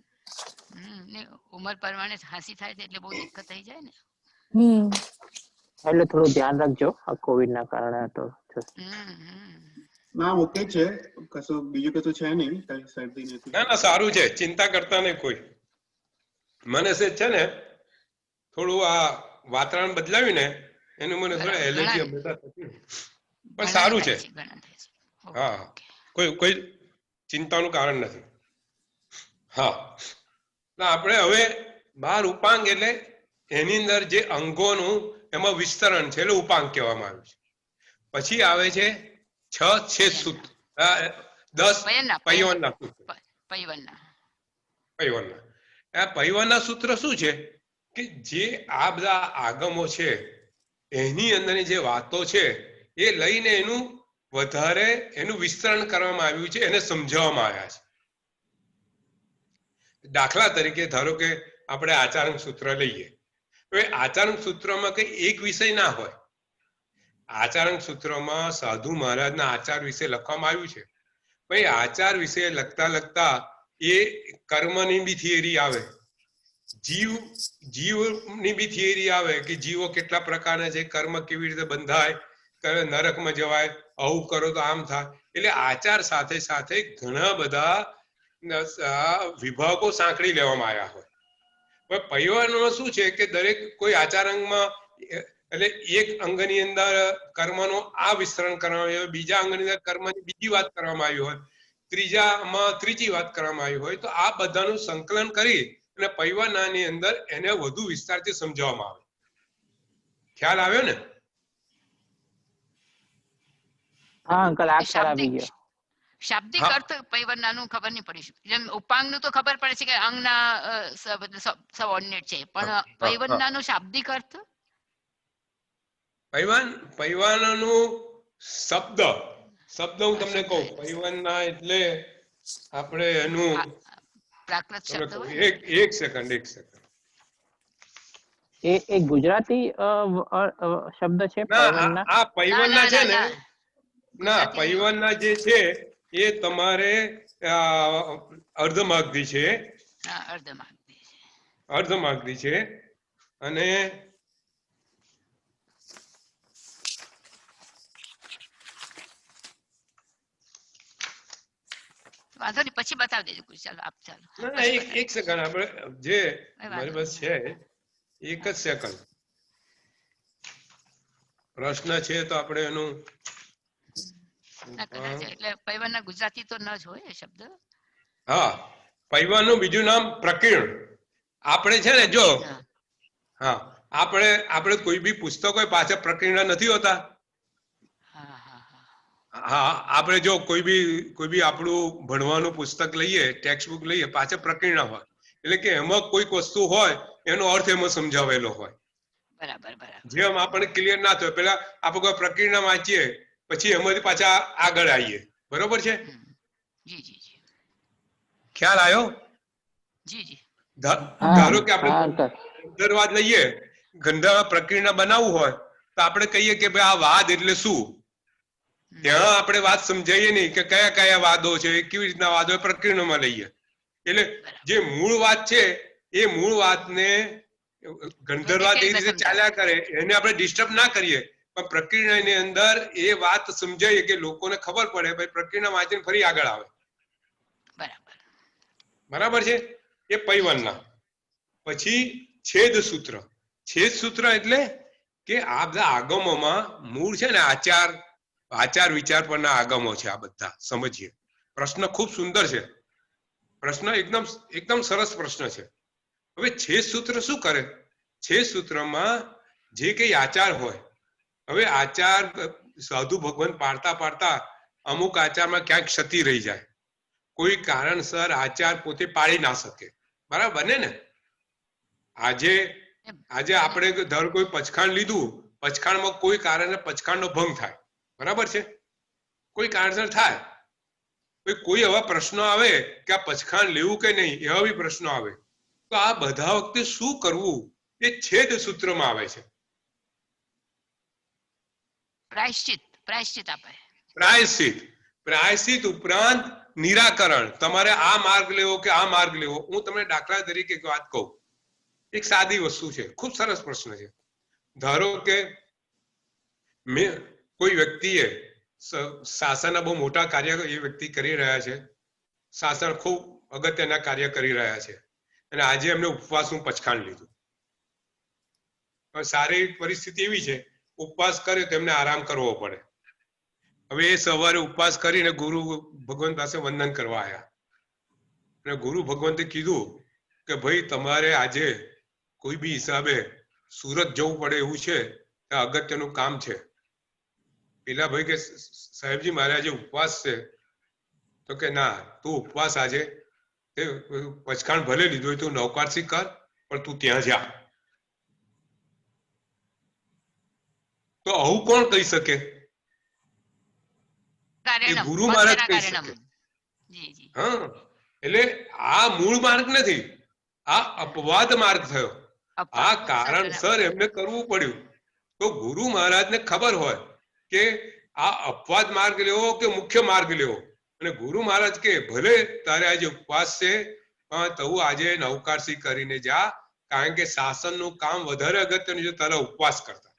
[SPEAKER 5] ઉંમર પ્રમાણે ખાંસી થાય એટલે બહુ દિક્કત થઈ જાય ને.
[SPEAKER 4] એટલે થોડું ધ્યાન રાખજો આ કોવિડ ના કારણે. તો
[SPEAKER 3] ના, ઓકે છે, કશું બીજું કશું છે નહીં, કઈ શરદી નથી.
[SPEAKER 1] ના, સારું છે, ચિંતા કરતા નહીં કોઈ. મને છે ને થોડું આ વાતાવરણ બદલાવ્યું ને એનું મને થોડા એલર્જી હંમેશા થતી, પણ સારું છે. હા, કોઈ ચિંતાનું કારણ નથી. હા, આપણે હવે 12 ઉપાંગ એટલે એની અંદર જે અંગોનું એમાં વિસ્તરણ છે એટલે ઉપાંગ કહેવામાં આવ્યું છે. પછી આવે છે 6 છેદ સૂત્ર, 10 પૈવનના સૂત્ર.
[SPEAKER 5] પૈવનના
[SPEAKER 1] આ પૈવનના સૂત્ર શું છે કે જે આ બધા આગમો છે એની અંદરની જે વાતો છે એ લઈને એનું વધારે એનું વિસ્તરણ કરવામાં આવ્યું છે, એને સમજાવવામાં આવ્યા છે. દાખલા તરીકે ધારો કે આપણે આચારણ સૂત્ર લઈએ. હવે આચારણ સૂત્રમાં કઈ એક વિષય ના હોય. આચારણ સૂત્રમાં સાધુ મહારાજના આચાર વિશે લખવામાં આવ્યું છે. ભાઈ આચાર વિશે લખતા એ કર્મની બી થિયરી આવે, જીવની બી થિયરી આવે કે જીવો કેટલા પ્રકારના છે, કર્મ કેવી રીતે બંધાય, નરકમાં જવાય, આવું કરો તો આમ થાય. એટલે આચાર સાથે સાથે ઘણા બધા વિભાગો સાંકળી લેવામાં આવ્યા હોય. હવે પૈવનમાં શું છે કે દરેક કોઈ આચાર અંગમાં એટલે એક અંગની અંદર કર્મનો આ વિસ્તરણ કરવામાં આવ્યું હોય, બીજા અંગની અંદર કર્મની બીજી વાત કરવામાં આવી હોય, ત્રીજામાં ત્રીજી વાત કરવામાં આવી હોય, તો આ બધાનું સંકલન કરી અને પૈવનાની અંદર એને વધુ વિસ્તારથી સમજાવવામાં આવે. ખ્યાલ આવ્યો ને?
[SPEAKER 4] હા અંકલ, આ ખ્યાલ આવી ગયો.
[SPEAKER 5] શાબ્દિક અર્થ પૈવનાનું ખબર નહીં પડી. જેમ ઉપાંગનું તો ખબર પડે છે કે અંગના સબઓર્ડિનેટ છે, પણ પૈવનાનો શાબ્દિક અર્થ?
[SPEAKER 1] પૈવનનું શબ્દ હું તમને કહું. પૈવનના એટલે આપણે એનું
[SPEAKER 5] પ્રાકૃત શબ્દ હોય.
[SPEAKER 1] એક સેકન્ડ
[SPEAKER 4] એ ગુજરાતી શબ્દ છે પૈવનના?
[SPEAKER 1] આ પૈવનના છે ને, ના પૈવનના જે છે એ તમારે અર્ધમાગધી છે. અર્ધમાગધી છે અને
[SPEAKER 5] વાંધો નહીં, પછી બતાવી દેજો. ચાલો આપ ચાલો
[SPEAKER 1] એક સેકન્ડ, આપણે જે મારી પાસે છે એક જ સેકન્ડ. પ્રશ્ન છે તો આપણે એનું
[SPEAKER 5] એટલે પૈવનના ગુજરાતી તો ન જ હોય એ શબ્દ.
[SPEAKER 1] હા, પૈવનનું બીજું નામ પ્રકીર્ણ. આપણે છે ને જો હા આપણે કોઈ બી પુસ્તકો પાછળ પ્રકીર્ણ નથી હોતા. હા, આપણે જો કોઈ બી આપણું ભણવાનું પુસ્તક લઈએ, ટેક્સ્ટ બુક લઈએ, પાછળ પ્રકીર્ણ હોય એટલે કે એમાં કોઈક વસ્તુ હોય એનો અર્થ એમાં સમજાવેલો હોય.
[SPEAKER 5] બરાબર.
[SPEAKER 1] જેમ આપણે ક્લિયર ના થાય પેલા આપણે કોઈ પ્રકીર્ણ વાંચીએ પછી એમાંથી પાછા આગળ આવીએ. બરોબર છે? ખ્યાલ આવ્યો? ધારો કે આપણે ગંધર્વાદ લઈએ, ગંધર્વ પ્રકીર્ણ બનાવવું હોય તો આપણે કહીએ કે ભાઈ આ વાદ એટલે શું. ત્યાં આપણે વાત સમજાઈએ નહીં કે કયા કયા વાદો છે, કેવી રીતના વાદો પ્રકીર્ણમાં લઈએ. એટલે જે મૂળ વાત છે એ મૂળ વાતને ગંધર્વાદ એ રીતે ચાલ્યા કરે એને આપણે ડિસ્ટર્બ ના કરીએ, પણ પ્રકીર્ણની અંદર એ વાત સમજાઈએ કે લોકોને ખબર પડે, ભાઈ પ્રકીર્ણ વાંચીને ફરી આગળ આવે. બરાબર છે? એ પૈવનના. પછી છેદ સૂત્ર એટલે કે આ બધા આગમોમાં મૂળ છે ને આચાર વિચાર પરના આગમો છે. આ બધા સમજીએ. પ્રશ્ન ખૂબ સુંદર છે. પ્રશ્ન એકદમ સરસ પ્રશ્ન છે. હવે છેદ સૂત્ર શું કરે? છેદ સૂત્રમાં જે કઈ આચાર હોય, હવે આચાર સાધુ ભગવાન પાડતા અમુક આચારમાં ક્યાંક ક્ષતિ રહી જાય, કોઈ કારણસર આચાર પોતે પાળી ના શકે. બરાબર બને ને? આજે આપણે ધારો કોઈ પચખાણ લીધું, પચખાણમાં કોઈ કારણે પચખાણનો ભંગ થાય. બરાબર છે? કોઈ કારણસર થાય. કોઈ એવા પ્રશ્નો આવે કે આ પચખાણ લેવું કે નહીં, એવા બી પ્રશ્નો આવે, તો આ બધા વખતે શું કરવું એ છેદ સૂત્રમાં આવે છે. પ્રાયશ્ચિત ઉપરાંત નિરાકરણ. તમારે આ માર્ગ લેવો કે આ માર્ગ લેવો. હું તમને દાખલા તરીકે વાત કહું. એક સાદી વસ્તુ છે, ખૂબ સરસ પ્રશ્ન છે. ધારો કે કોઈ વ્યક્તિએ શાસનના બહુ મોટા કાર્ય એ વ્યક્તિ કરી રહ્યા છે, શાસન ખૂબ અગત્યના કાર્ય કરી રહ્યા છે, અને આજે એમને ઉપવાસનું પચખાણ લીધું. શારીરિક પરિસ્થિતિ એવી છે, ઉપવાસ કરે તો એમને આરામ કરવો પડે. હવે એ સવારે ઉપવાસ કરીને ગુરુ ભગવાન પાસે વંદન કરવા આવ્યા, અને ગુરુ ભગવંતે કીધું કે ભાઈ તમારે આજે કોઈ બી હિસાબે સુરત જવું પડે એવું છે, આ અગત્યનું કામ છે. પેલા ભાઈ કે સાહેબજી મારે આજે ઉપવાસ છે, તો કે ના તું ઉપવાસ આજે પચખાણ ભલે લીધું હોય તું નવકારસી કર, પણ તું ત્યાં જા. તો આવું કોણ કહી શકે? એ ગુરુ મહારાજ કહી શકે. હા, એટલે આ મૂળ માર્ગ નથી, આ અપવાદ માર્ગ થયો. આ કારણસર એમને કરવું પડ્યું. તો ગુરુ મહારાજને ખબર હોય કે આ અપવાદ માર્ગ લેવો કે મુખ્ય માર્ગ લેવો, અને ગુરુ મહારાજ કે ભલે તારે આજે ઉપવાસ છે પણ તું આજે નવકારસી કરીને જા, કારણ કે શાસનનું કામ વધારે અગત્યનું છે તારા ઉપવાસ કરતા.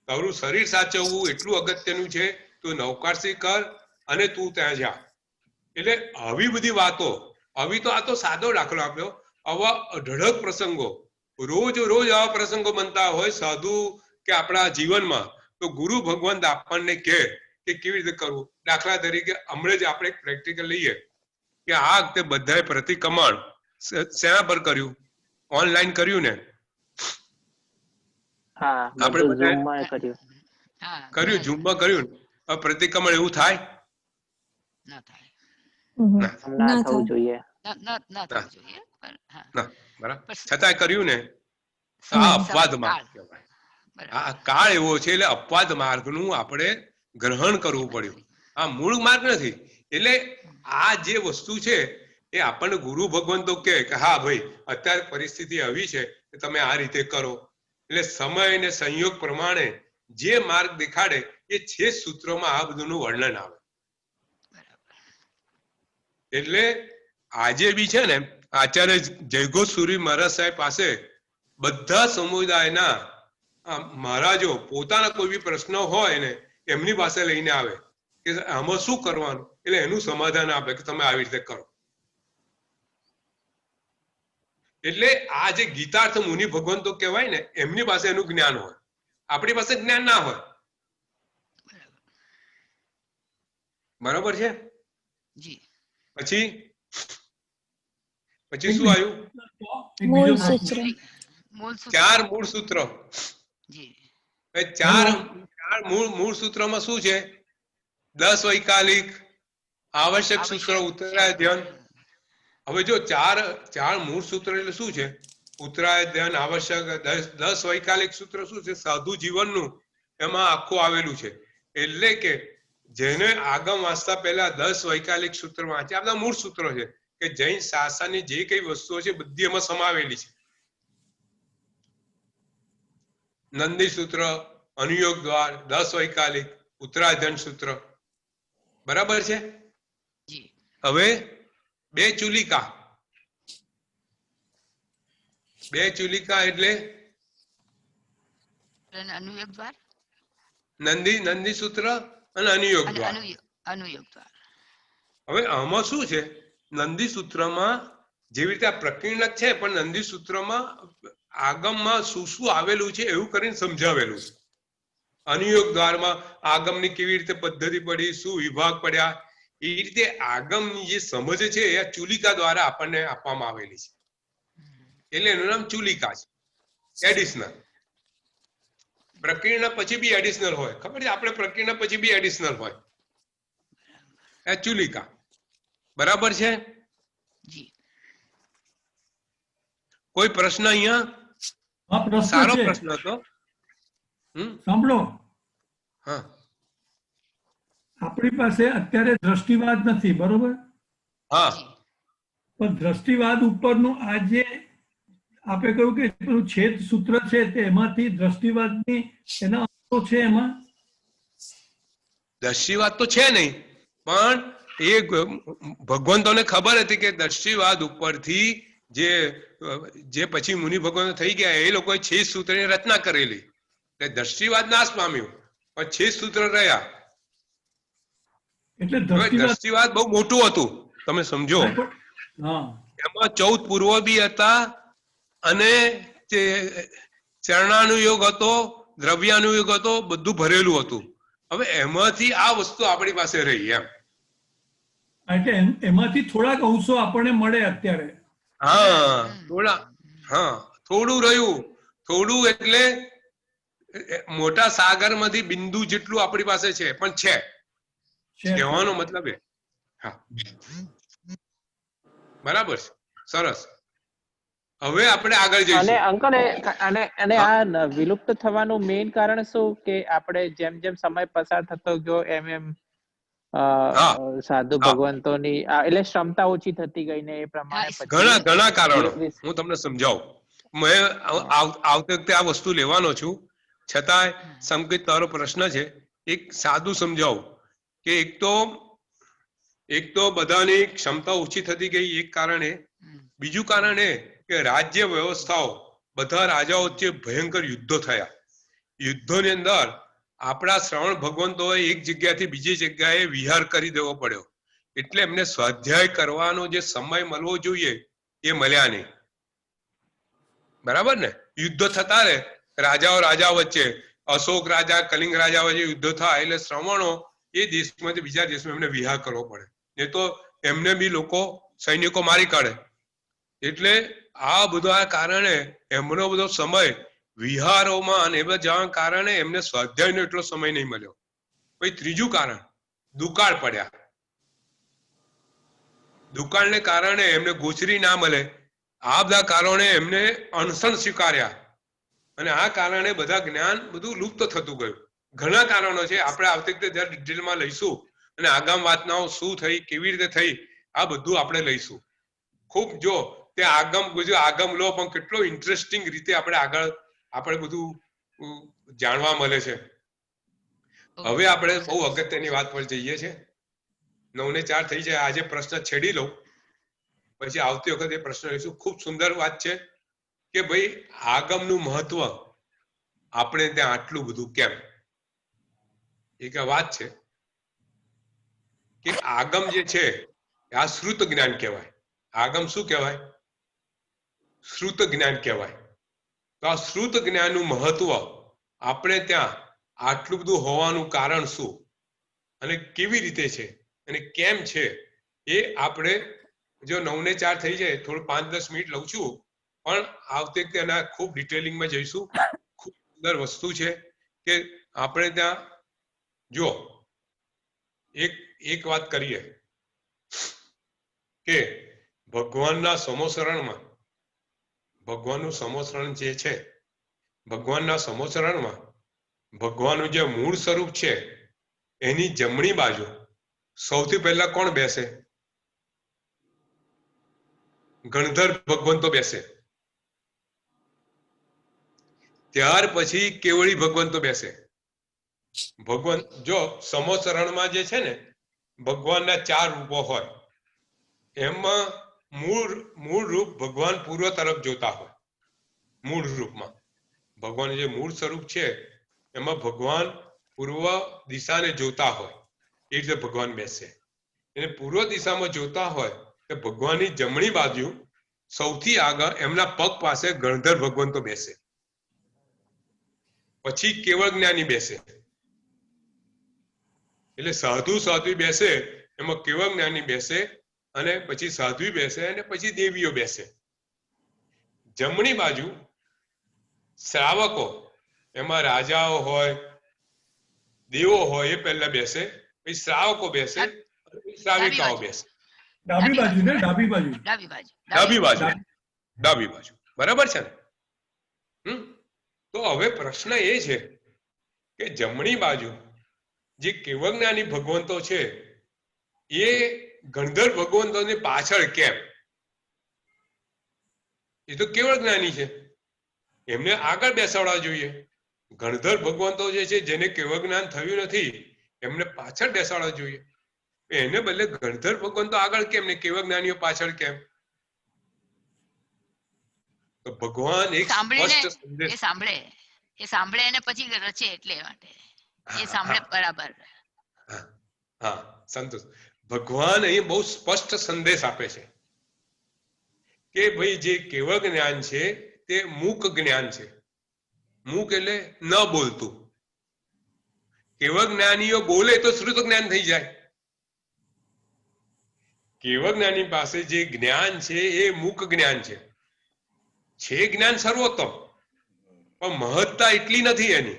[SPEAKER 1] તારું શરીર સાચવવું એટલું અગત્યનું છે, તું નવકારસી કર અને તું ત્યાં જા. એટલે આવી બધી વાતો, આવી તો આ તો સાદો દાખલો આપ્યો. આવા અઢળક પ્રસંગો, રોજ રોજ આવા પ્રસંગો બનતા હોય સાધુ કે આપણા જીવનમાં. તો ગુરુ ભગવંત આપણને કહે કે કેવી રીતે કરવું. દાખલા તરીકે હમણાં જ આપણે પ્રેક્ટિકલ લઈએ કે આ વખતે બધાએ પ્રતિક્રમણ શેના પર કર્યું? ઓનલાઈન કર્યું ને? આપણે બધાએ કર્યું, ઝૂમમાં કર્યું. હવે પ્રતિક્રમણ એવું થાય?
[SPEAKER 5] ના થાય,
[SPEAKER 6] ના થવું જોઈએ.
[SPEAKER 5] ના થવું જોઈએ.
[SPEAKER 1] ના, બરાબર. છતાંય કર્યું ને, આ અપવાદ માર્ગ કહેવાય. આ કાળ એવો છે, એટલે અપવાદ માર્ગનું આપણે ગ્રહણ કરવું પડ્યું. આ મૂળ માર્ગ નથી. એટલે આ જે વસ્તુ છે એ આપણને ગુરુ ભગવંતો કહે કે હા ભાઈ અત્યારે પરિસ્થિતિ આવી છે કે તમે આ રીતે કરો. એટલે સમય અને સંયોગ પ્રમાણે જે માર્ગ દેખાડે એ 6 સૂત્રોમાં આ બધુંનું વર્ણન આવે. એટલે આજે બી છે ને આચાર્ય જયઘોષસુરી મહારાજ સાહેબ પાસે બધા સમુદાયના મહારાજો પોતાના કોઈ બી પ્રશ્ન હોય ને એમની પાસે લઈને આવે કે આમાં શું કરવાનું, એટલે એનું સમાધાન આપે કે તમે આવી રીતે કરો. એટલે આ જે ગીતાર્થ મુનિ ભગવંતો કહેવાય ને એમની પાસે એનું જ્ઞાન હોય, આપણી પાસે જ્ઞાન ના હોય. બરાબર છે? પછી શું આવ્યું?
[SPEAKER 6] મૂળ સૂત્ર.
[SPEAKER 1] 4 મૂળ સૂત્ર. ચાર મૂળ સૂત્રમાં શું છે? 10 વૈકાલિક, આવશ્યક સૂત્ર, ઉત્તરાય ધ્યાન. હવે જો ચાર મૂળ સૂત્ર એટલે શું છે? ઉત્તરાય ધ્યાન, આવશ્યક, 10 વૈકાલિક સૂત્ર શું છે? સાધુ જીવનનું એમાં આખું આવેલું છે. એટલે કે જેને આગમ વાંચતા પહેલા 10 વૈકાલિક સૂત્ર વાંચે, આ બધા મૂળ સૂત્રો છે કે જૈન શાસનની જે કઈ વસ્તુઓ છે બધી એમાં સમાવેલી છે. નંદી સૂત્ર, અનુયોગ દ્વાર, 10 વૈકાલિક, ઉત્તરાધ્યાન સૂત્ર. બરાબર છે? હવે 2 ચુલિકા. 2 ચુલિકા એટલે નંદી સૂત્ર અને અનુયોગ દ્વાર. હવે આમાં શું છે? નંદી સૂત્રમાં જેવી રીતે આ પ્રકીર્ણક છે, પણ નંદી સૂત્રમાં આગમમાં શું શું આવેલું છે એવું કરીને સમજાવેલું છે. અનુયોગ દ્વારમાં આગમની કેવી રીતે પદ્ધતિ પડી, શું વિભાગ પડ્યા, એ રીતે આગમની જે સમજ છે એ ચુલિકા દ્વારા આપણને આપવામાં આવેલી છે. એટલે એનું નામ ચુલિકા છે, એડિશનલ. પ્રકીર્ણ પછી બી એડિશનલ હોય, ખબર છે? આપણે પ્રકીર્ણ પછી બી એડિશનલ હોય, એ ચુલિકા. બરાબર છે? કોઈ પ્રશ્ન અહીંયા? સારો પ્રશ્ન હતો.
[SPEAKER 7] સાંભળો,
[SPEAKER 1] હા,
[SPEAKER 7] આપણી પાસે અત્યારે દ્રષ્ટિવાદ નથી, બરોબર?
[SPEAKER 1] હા,
[SPEAKER 7] પણ દ્રષ્ટિવાદ ઉપરનું આ જે આપે કહ્યું કે પેલું છેદ સૂત્ર છે તેમાંથી દ્રષ્ટિવાદની એના અંશો છે. એમાં
[SPEAKER 1] દ્રષ્ટિવાદ તો છે નહીં, પણ એ ભગવંતોને ખબર હતી કે દ્રષ્ટિવાદ ઉપરથી જે પછી મુનિ ભગવાન થઈ ગયા એ લોકોએ 6 સૂત્રની રચના કરેલી. એટલે દ્રષ્ટિવાદ નાશ પામ્યું, પણ 6 સૂત્ર રહ્યા.
[SPEAKER 7] એટલે
[SPEAKER 1] દ્રષ્ટિવાદ બહુ મોટું હતું, તમે સમજો. એમાં 14 પૂર્વ બી હતા અને ચરણાનુયોગ હતો, દ્રવ્યાનુયોગ હતો, બધું ભરેલું હતું. હવે એમાંથી આ વસ્તુ આપણી પાસે રહી એમ.
[SPEAKER 7] એટલે એમાંથી થોડાક અંશો આપણને મળે અત્યારે.
[SPEAKER 1] હા, થોડું રહ્યું. થોડું એટલે મોટા સાગરમાંથી બિંદુ જેટલું આપણી પાસે છે, પણ છે. કહેવાનો મતલબ એ. હા, બરાબર છે. સરસ. હવે આપણે આગળ
[SPEAKER 4] અને
[SPEAKER 1] જઈશું.
[SPEAKER 4] અંકલ અને આ વિલુપ્ત થવાનું મેઇન કારણ શું કે આપણે જેમ જેમ સમય પસાર થતો ગયો એમ
[SPEAKER 1] હા,
[SPEAKER 4] સાધુ
[SPEAKER 1] હા.
[SPEAKER 4] ભગવંતોની એટલે ક્ષમતા ઓછી થતી ગઈ ને એ પ્રમાણે
[SPEAKER 5] હા,
[SPEAKER 1] ઘણા
[SPEAKER 4] પછી
[SPEAKER 1] ઘણા કારણો
[SPEAKER 4] વિ-
[SPEAKER 1] હું તમને સમજાવું. મેં આવતી વખતે આ વસ્તુ લેવાનો છું, છતાંય સંકેત તારો પ્રશ્ન છે. એક સાદું સમજાવું કે એક તો બધાની ક્ષમતા ઓછી થતી ગઈ એક કારણે. બીજું કારણ એ કે રાજ્ય વ્યવસ્થાઓ બધા રાજાઓ વચ્ચે ભયંકર યુદ્ધો થયા. યુદ્ધોની અંદર આપણા શ્રવણ ભગવંતોએ એક જગ્યાથી બીજી જગ્યાએ વિહાર કરી દેવો પડ્યો. એટલે એમને સ્વાધ્યાય કરવાનો જે સમય મળવો જોઈએ એ મળ્યા નહીં. બરાબર ને? યુદ્ધ થતા રહે રાજા વચ્ચે. અશોક રાજા કલિંગ રાજા વચ્ચે યુદ્ધ થાય એટલે શ્રવણો એ દેશમાંથી બીજા દેશમાં એમને વિહાર કરવો પડે. એ તો એમને બી લોકો સૈનિકો મારી કાઢે. એટલે આ બધા કારણે એમનો બધો સમય વિહારોમાં અને એ બધા જવાના કારણે એમને સ્વાધ્યાયનો એટલો સમય નહીં મળ્યો. પછી ત્રીજું કારણ, દુકાળ પડ્યા. દુકાળને કારણે એમને ગોચરી ના મળે. આ બધા કારણે એમને અનશન સ્વીકાર્યા અને આ કારણે બધા જ્ઞાન બધું લુપ્ત થતું ગયું. ઘણા કારણો છે, આપણે આવતી વખતે જ્યારે ડિટેલમાં લઈશું અને આગામ વાતનાઓ શું થઈ, કેવી રીતે થઈ, આ બધું આપણે લઈશું. ખૂબ જો તે આગમ લો પણ કેટલો ઇન્ટરેસ્ટિંગ રીતે આપણે બધું જાણવા મળે છે. હવે આપણે બહુ અગત્યની વાત પર જઈએ છીએ. 9:04 થઈ જાય. આજે પ્રશ્ન છેડી લઉં, પછી આવતી વખતે પ્રશ્ન લઈશું. ખૂબ સુંદર વાત છે કે ભાઈ આગમનું મહત્વ આપણે ત્યાં આટલું બધું કેમ? એક વાત છે કે આગમ જે છે આ શ્રુત જ્ઞાન કહેવાય. આગમ શું કહેવાય? શ્રુત જ્ઞાન કહેવાય. તો આ શ્રુત જ્ઞાનનું મહત્વ આપણે ત્યાં આટલું બધું હોવાનું કારણ શું અને કેવી રીતે છે અને કેમ છે એ આપણે જો 9:04 થઈ જાય, થોડું 5-10 મિનિટ લઉં છું, પણ આવતી વખતે એના ખૂબ ડિટેલિંગમાં જઈશું. ખૂબ સુંદર વસ્તુ છે કે આપણે ત્યાં જો એક વાત કરીએ કે ભગવાનનું સમોસરણ જે છે, ભગવાનના સમોસરણમાં ભગવાનનું જે મૂળ સ્વરૂપ છે એની જમણી બાજુ સૌથી પહેલા કોણ બેસે? ગણધર ભગવંતો બેસે. ત્યાર પછી કેવળી ભગવંતો બેસે. ભગવાન જો સમોસરણમાં જે છે ને ભગવાનના 4 રૂપો હોય, એમાં મૂળ રૂપ ભગવાન પૂર્વ તરફ જોતા હોય. મૂળ રૂપમાં ભગવાન જે મૂળ સ્વરૂપ છે એમાં ભગવાન પૂર્વ દિશાને જોતા હોય એ રીતે ભગવાન બેસે. એને પૂર્વ દિશામાં જોતા હોય તો ભગવાનની જમણી બાજુ સૌથી આગળ એમના પગ પાસે ગણધર ભગવંતો બેસે. પછી કેવળ જ્ઞાની બેસે. એટલે સાધુ બેસે, એમાં કેવળ જ્ઞાની બેસે, અને પછી સાધ્વી બેસે, અને પછી દેવીઓ બેસે. જમણી બાજુ શ્રાવકો, એમાં રાજાઓ હોય, દેવો હોય, એ પહેલા બેસે, પછી શ્રાવકો બેસે, શ્રાવિકાઓ બેસે.
[SPEAKER 7] ડાબી બાજુ ને? ડાબી બાજુ.
[SPEAKER 1] ડાબી બાજુ. બરાબર છે ને? તો હવે પ્રશ્ન એ છે કે જમણી બાજુ જે કેવળજ્ઞાની ભગવંતો છે એ ગણધર ભગવંતોની પાછળ કેમ? એ તો કેવળ જ્ઞાની છે, એમને આગળ બેસાડવા જોઈએ. ગણધર ભગવંતો જે છે જેને કેવળ જ્ઞાન થયું નથી એમને પાછળ બેસાડવા જોઈએ. એને બદલે ગણધર ભગવંતો આગળ કેમ ને કેવળ જ્ઞાનીઓ પાછળ કેમ? તો ભગવાન એક સ્પષ્ટ સંદેશ
[SPEAKER 5] સાંભળે અને પછી રચે, એટલે માટે એ સાંભળે બરાબર.
[SPEAKER 1] હા, સંતોષ. ભગવાન અહીં બહુ સ્પષ્ટ સંદેશ આપે છે કે ભાઈ જે કેવળ જ્ઞાન છે તે મૂક જ્ઞાન છે. મૂક એટલે ન બોલતું. કેવળ જ્ઞાનીઓ બોલે તો શ્રુત જ્ઞાન થઈ જાય. કેવળ જ્ઞાની પાસે જે જ્ઞાન છે એ મૂક જ્ઞાન છે, છે જ્ઞાન સર્વોત્તમ, પણ મહત્તા એટલી નથી એની.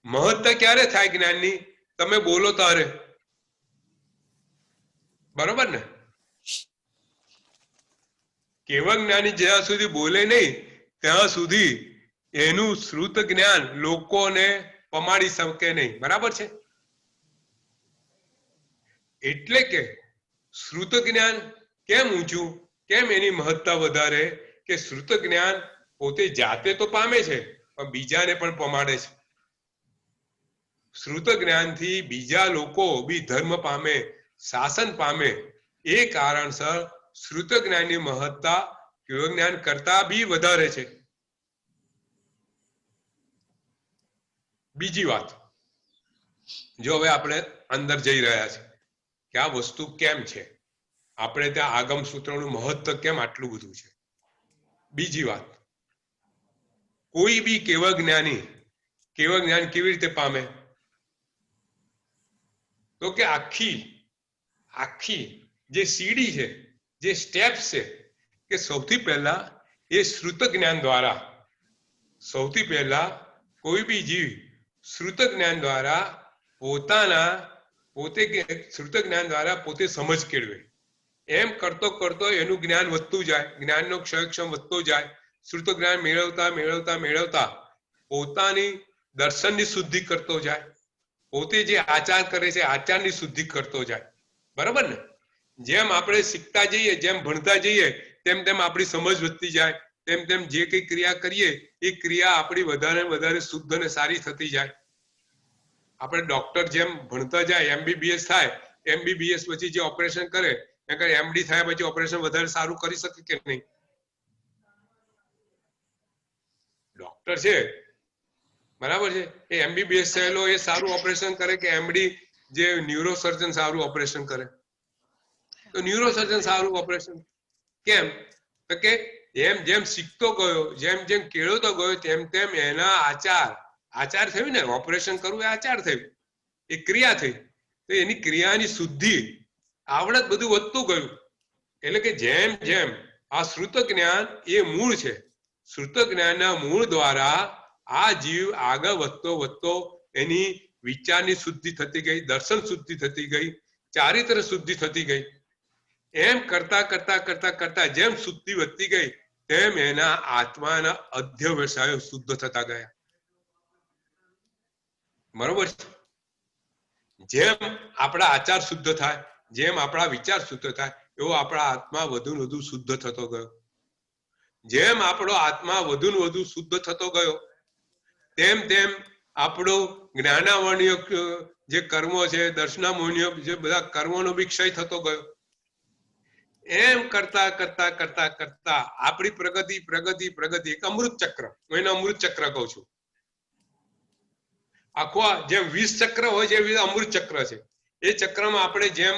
[SPEAKER 1] મહત્તા ક્યારે થાય જ્ઞાનની? તમે બોલો તારે, બરોબર ને? કેવળ જ્ઞાની જ્યાં સુધી બોલે નહીં ત્યાં સુધી એનું શ્રુત જ્ઞાન લોકોને પમાડી શકે નહીં, બરાબર છે? એટલે કે શ્રુત જ્ઞાન કેમ ઊંચું, કેમ એની મહત્તા વધારે? કે શ્રુત જ્ઞાન પોતે જાતે તો પામે છે પણ બીજાને પણ પમાડે છે. શ્રુત જ્ઞાનથી બીજા લોકો બી ધર્મ પામે, શાસન પામે. એ કારણસર શ્રુત જ્ઞાનની મહત્તા કેવળ જ્ઞાન કરતા બી વધારે છે. બીજી વાત, જો હવે આપણે અંદર જઈ રહ્યા છે કે આ વસ્તુ કેમ છે, આપણે ત્યાં આગમ સૂત્રોનું મહત્વ કેમ આટલું બધું છે. બીજી વાત, કોઈ બી કેવળ જ્ઞાની કેવળ જ્ઞાન કેવી રીતે પામે? તો કે આખી જે સીડી છે, જે સ્ટેપ્સ છે, કે સૌથી પહેલા એ શ્રુત જ્ઞાન દ્વારા, સૌથી પહેલા કોઈ બી જીવ શ્રુત જ્ઞાન દ્વારા શ્રુત જ્ઞાન દ્વારા પોતે સમજ કેળવે. એમ કરતો કરતો એનું જ્ઞાન વધતું જાય, જ્ઞાનનો ક્ષયક્ષમ વધતો જાય. શ્રુત જ્ઞાન મેળવતા મેળવતા મેળવતા પોતાની દર્શનની શુદ્ધિ કરતો જાય, પોતે જે આચાર કરે છે આચારની શુદ્ધિ કરતો જાય, બરાબર ને? જેમ આપણે શીખતા જઈએ, જેમ ભણતા જઈએ, તેમ તેમ આપણી સમજ વધતી જાય, તેમ તેમ જે કઈ ક્રિયા કરીએ એ ક્રિયા આપણી વધારે વધારે શુદ્ધ અને સારી થતી જાય. આપણે ડોક્ટર જેમ ભણતા જાય, MBBS થાય, MBBS પછી જે ઓપરેશન કરે, MD થયા પછી ઓપરેશન વધારે સારું કરી શકે કે નહીં? ડોક્ટર છે, બરાબર છે, એ MBBS થયેલો એ સારું ઓપરેશન કરે કે MD જે ન્યુરોસર્જન સારું ઓપરેશન કરે? તો ન્યુરોસર્જન સારું ઓપરેશન. કેમ? તો કે જેમ જેમ શીખતો ગયો, જેમ જેમ કેળવતો ગયો, તેમ તેમ એના આચાર થયું ને, ઓપરેશન કરવું એ આચાર થયું, એ ક્રિયા થઈ, તો એની ક્રિયાની શુદ્ધિ, આવડત બધું વધતું ગયું. એટલે કે જેમ જેમ આ શ્રુત જ્ઞાન એ મૂળ છે, શ્રુત જ્ઞાનના મૂળ દ્વારા આ જીવ આગળ વધતો એની વિચારની શુદ્ધિ થતી ગઈ, દર્શન શુદ્ધિ થતી ગઈ, ચારિત્ર શુદ્ધિ થતી ગઈ. એમ કરતા કરતા કરતા કરતા જેમ શુદ્ધિ વધતી ગઈ તેમ એના આત્માના અધ્યવસાયો શુદ્ધ થતા ગયા, બરોબર છે? જેમ આપણા આચાર શુદ્ધ થાય, જેમ આપણા વિચાર શુદ્ધ થાય, એવો આપણા આત્મા વધુ ને વધુ શુદ્ધ થતો ગયો. જેમ આપણો આત્મા વધુ ને વધુ શુદ્ધ થતો ગયો તેમ તેમ આપણો જ્ઞાનાવર્ણ્ય જે કર્મો છે, દર્શનામોન્ય જે બધા કર્મોનો બી ક્ષય થતો ગયો. એમ કરતા કરતા કરતા કરતા આપણી પ્રગતિ એક અમૃત ચક્ર, હું એને અમૃત ચક્ર કહું છું. આખો જેમ 20 ચક્ર હોય છે એવી અમૃત ચક્ર છે. એ ચક્રમાં આપણે જેમ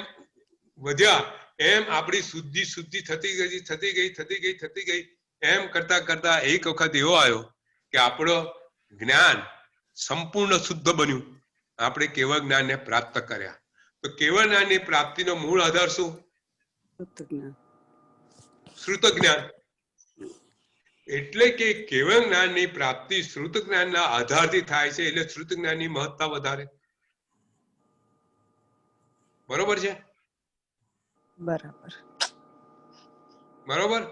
[SPEAKER 1] વધ્યા એમ આપણી શુદ્ધિ થતી ગઈ. એમ કરતા કરતા એક વખત એવો આવ્યો કે આપણો જ્ઞાન સંપૂર્ણ શુદ્ધ બન્યું, આપણે કેવળ જ્ઞાનને પ્રાપ્ત કર્યા. તો કેવળ જ્ઞાનની પ્રાપ્તિનો મૂળ આધાર શું? શ્રુત જ્ઞાન. એટલે કે કેવળ જ્ઞાનની પ્રાપ્તિ શ્રુત જ્ઞાનના આધારથી થાય છે, એટલે શ્રુત જ્ઞાનની મહત્તા વધારે, બરોબર છે? બરોબર.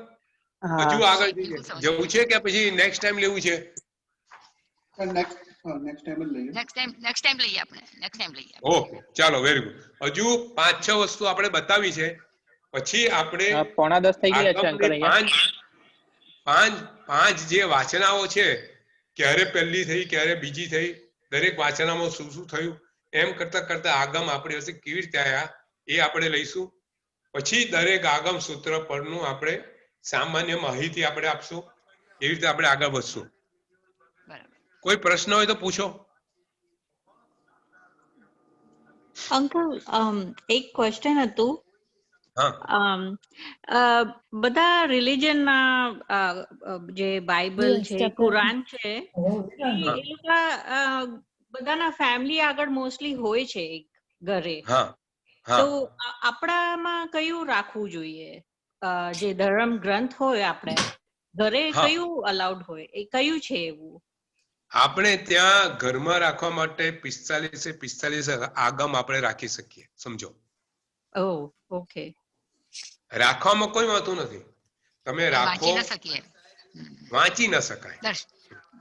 [SPEAKER 1] હજુ આગળ જવું છે કે પછી નેક્સ્ટ ટાઈમ લેવું છે?
[SPEAKER 5] નેક્સ્ટ ટાઈમ લઈએ આપણે.
[SPEAKER 1] ઓકે, ચાલો, વેરી ગુડ. હજુ 5-6 વસ્તુ આપણે બતાવી છે, પછી આપણે
[SPEAKER 4] 9:45 થઈ ગયા છે અંકલ. અહીંયા
[SPEAKER 1] પાંચ જે વાચનાઓ છે, ક્યારે પહેલી થઈ, ક્યારે બીજી થઈ, દરેક વાચનામાં શું શું થયું, એમ કરતા કરતા આગમ આપણી પાસે કેવી રીતે આવ્યા એ આપણે લઈશું. પછી દરેક આગમ સૂત્ર પરનું આપણે સામાન્ય માહિતી આપણે આપશું. એવી રીતે આપણે આગળ વધશું. કોઈ પ્રશ્ન હોય તો પૂછો.
[SPEAKER 8] અંકલ, એક ક્વેશ્ચન હતું. બધા રિલિજન ના જે બાઇબલ છે, કુરાન છે, એ લોકો બધાના ફેમિલી આગળ મોસ્ટલી હોય છે ઘરે. તો આપણામાં કયું રાખવું જોઈએ? જે ધર્મ ગ્રંથ હોય આપણે ઘરે
[SPEAKER 1] હા.
[SPEAKER 8] કયું અલાઉડ હોય એ કયું છે એવું?
[SPEAKER 1] આપણે ત્યાં ઘરમાં રાખવા માટે 45 આગમ આપણે રાખી શકીએ, સમજો.
[SPEAKER 8] ઓહ, ઓકે.
[SPEAKER 1] રાખવામાં કોઈ વાંધો નથી, તમે રાખો,
[SPEAKER 5] વાંચી ન શકીએ,
[SPEAKER 1] વાંચી ન શકાય.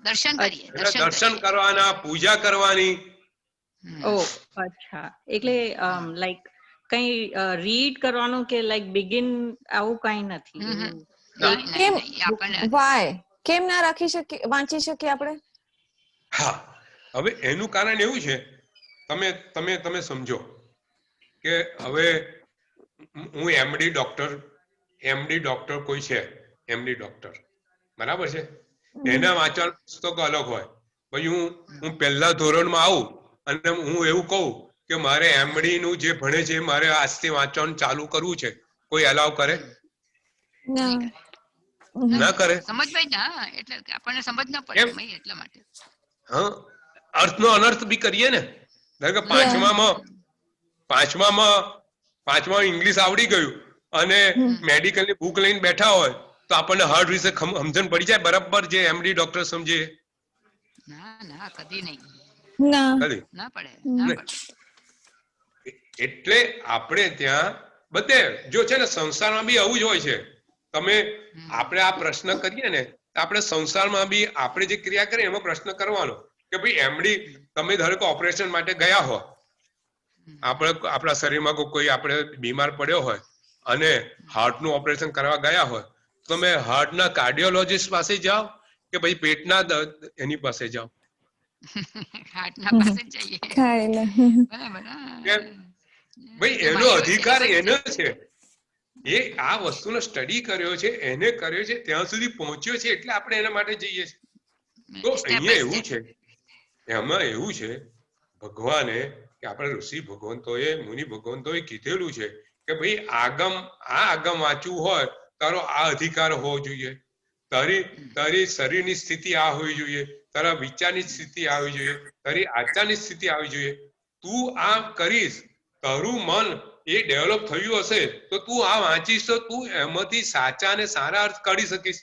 [SPEAKER 5] દર્શન કરીએ,
[SPEAKER 1] એટલે દર્શન કરવાના, પૂજા કરવાની.
[SPEAKER 8] ઓહ, અચ્છા. એટલે લાઈક કઈ રીડ કરવાનું કે લાઈક બિગિન આવું કઈ નથી એવું?
[SPEAKER 6] કેમ વાય કેમ ના રાખી શકીએ, વાંચી શકીએ આપણે?
[SPEAKER 1] હા, હવે એનું કારણ એવું છે, તમે સમજો કે હવે હું એમડી ડોક્ટર કોઈ છે, એમડી ડોક્ટર, બરાબર છે, એના વાંચવાના પુસ્તકો અલગ હોય. પછી હું પહેલા ધોરણમાં આવું અને હું એવું કહું કે મારે એમડી નું જે ભણે છે મારે આજથી વાંચવાનું ચાલુ કરવું છે, કોઈ અલાવ કરે? ના કરે.
[SPEAKER 5] સમજવાય ને, એટલે આપણને સમજ ન પડે એટલા માટે.
[SPEAKER 1] હા, અર્થનો અનર્થ બી કરીએ ને. ધારો કે પાંચમા ઇંગ્લિશ આવડી ગયું અને મેડિકલની બુક લઈને બેઠા હોય તો આપણને હાર્ટ વિશે સમજણ પડી જાય બરાબર, જે એમડી ડોક્ટર સમજે?
[SPEAKER 5] ના, કદી નહીં.
[SPEAKER 6] ના
[SPEAKER 5] પડે.
[SPEAKER 1] એટલે આપણે ત્યાં બધે જો છે ને, સંસારમાં બી આવું જ હોય છે. આપણે આ પ્રશ્ન કરીએ ને, આપણે સંસારમાં બી આપણે જે ક્રિયા કરીએ એમાં પ્રશ્ન કરવાનો કે ભાઈ એમડી, તમે ધારો કે ઓપરેશન માટે ગયા હો, આપણા શરીરમાં કોઈ આપણે બીમાર પડ્યો હોય અને હાર્ટનું ઓપરેશન કરવા ગયા હોય, તમે હાર્ટના કાર્ડિયોલોજીસ્ટ પાસે જાઓ કે પછી પેટના એની પાસે જાઓ?
[SPEAKER 5] હાર્ટના પાસે જઈએ. બરાબર.
[SPEAKER 1] ભાઈ એનો અધિકાર એનો છે, એ આ વસ્તુનો સ્ટડી કર્યો છે, એને કર્યો છે, ત્યાં સુધી પહોંચ્યો છે, એટલે આપણે એના માટે જઈએ છીએ. તો અહીંયા એવું છે, એમાં એવું છે, ભગવાને કે આપણે ઋષિ ભગવંતોએ, મુનિ ભગવંતોએ કીધેલું છે કે ભાઈ આગમ વાંચવું હોય તારો આ અધિકાર હોવો જોઈએ, તારી શરીરની સ્થિતિ આ હોવી જોઈએ, તારા વિચારની સ્થિતિ આવી જોઈએ, તારી આચારની સ્થિતિ આવી જોઈએ. તું આ કરીશ, તારું મન એ ડેવલપ થયું હશે તો તું આ વાંચીશ તો તું એમાંથી સાચા અને સારા અર્થ કાઢી શકીશ,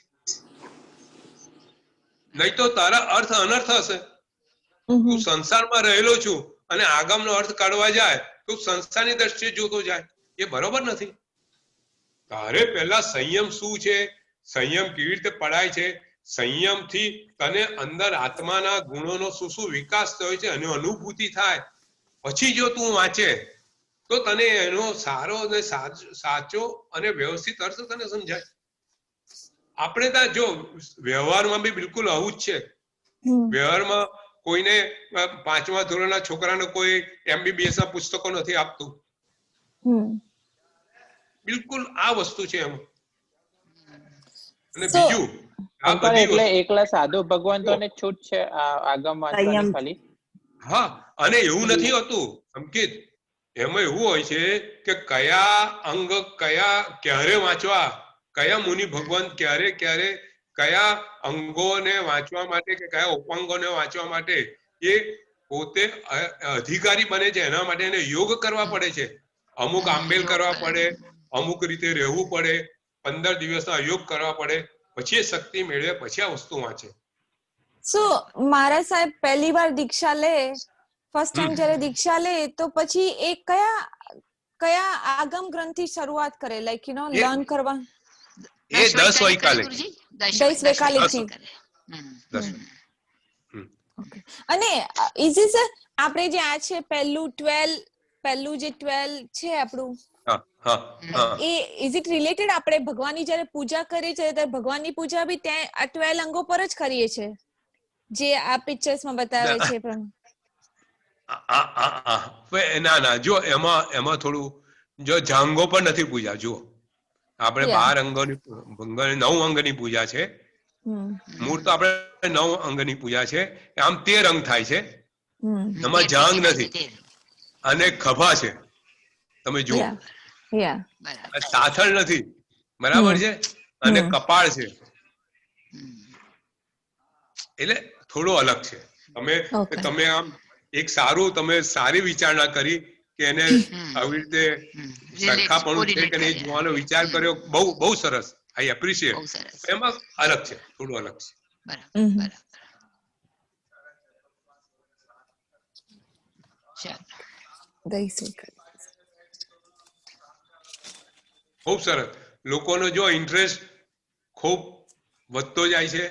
[SPEAKER 1] નહીં તો તારા અર્થ અનર્થ હશે. તું સંસારમાં રહેલો છું અને આગમનો અર્થ કાઢવા જાય તો સંસારની દ્રષ્ટિએ જોતો જાય, એ બરોબર નથી. તારે પહેલા સંયમ શું છે, સંયમ કેવી રીતે પડાય છે, સંયમથી તને અંદર આત્માના ગુણોનો શું વિકાસ થયો છે એની અનુભૂતિ થાય, પછી જો તું વાંચે તો તને એનો સારો અને સાચો અને વ્યવસ્થિત અર્થ તને સમજાય. આપણે ત્યાં જો વ્યવહારમાં બી બિલકુલ આવું જ છે. વ્યવહારમાં કોઈને 5મા ધોરણના છોકરાને કોઈ MBBS ના પુસ્તકો નથી આપતું, બિલકુલ આ વસ્તુ છે એમ. અને બીજું
[SPEAKER 4] એટલે એકલા સાધુ ભગવંતોને છૂટ છે આગમ વાંચવાની ખાલી?
[SPEAKER 1] હા, અને એવું નથી હોતું અંકિત, એમાં એવું હોય છે કે કયા અંગ ક્યારે વાંચવા, કયા મુનિ ભગવાન ક્યારે કયા અંગોને વાંચવા માટે કે કયા ઉપાંગોને વાંચવા માટે એ પોતે અધિકારી બને છે, એના માટે એને યોગ કરવા પડે છે, અમુક આંબેલ કરવા પડે, અમુક રીતે રહેવું પડે, 15 દિવસના યોગ કરવા પડે, પછી એ શક્તિ મેળવે, પછી આ વસ્તુ વાંચે.
[SPEAKER 6] મારા સાહેબ પહેલી વાર દીક્ષા લે, ફર્સ્ટ ટાઈમ જયારે દીક્ષા લે તો પછી એ કયા આગમ ગ્રંથથી શરૂઆત કરે, લાઈક લર્ન કરવા?
[SPEAKER 1] એ 10 વૈકાલે.
[SPEAKER 6] 10 વૈકાલિકથી. અને ઇઝી સર, આપણે જે આ છે પહેલું જે 12 છે આપણું, એ ઇઝ ઇટ રિલેટેડ? આપણે ભગવાનની જયારે પૂજા કરીએ છીએ ત્યારે ભગવાનની પૂજા બી ત્યાં આ 12 અંગો પર જ કરીએ છીએ જે આ પિક્ચર્સમાં બતાવે છે?
[SPEAKER 1] ના, જો એમાં થોડું, જો જાંગો પણ નથી પૂજા. જુઓ, આપણે 12 અંગોની 9 અંગની પૂજા છે, મૂળ તો આપણે 9 અંગની પૂજા છે, આમ 13 અંગ થાય છે, એમાં જાંગ નથી અને ખભા છે, તમે જુઓ, સાથળ નથી, બરાબર છે, અને કપાળ છે, એટલે થોડો અલગ છે. તમે આમ એક સારી વિચારણા કરી કે એને આવી રીતે
[SPEAKER 5] Relate,
[SPEAKER 1] સરખાપણું છે કે નહીં
[SPEAKER 5] correlate
[SPEAKER 1] જોવાનો વિચાર કર્યો, બહુ સરસ. આઈ એપ્રિશિએટ.
[SPEAKER 5] બહુ સરસ.
[SPEAKER 1] એમાં અલગ છે, થોડું અલગ છે.
[SPEAKER 5] બરાબર બરાબર. ચાલો.
[SPEAKER 1] ખૂબ સરસ. લોકોનો જો ઇન્ટરેસ્ટ ખૂબ વધતો જાય છે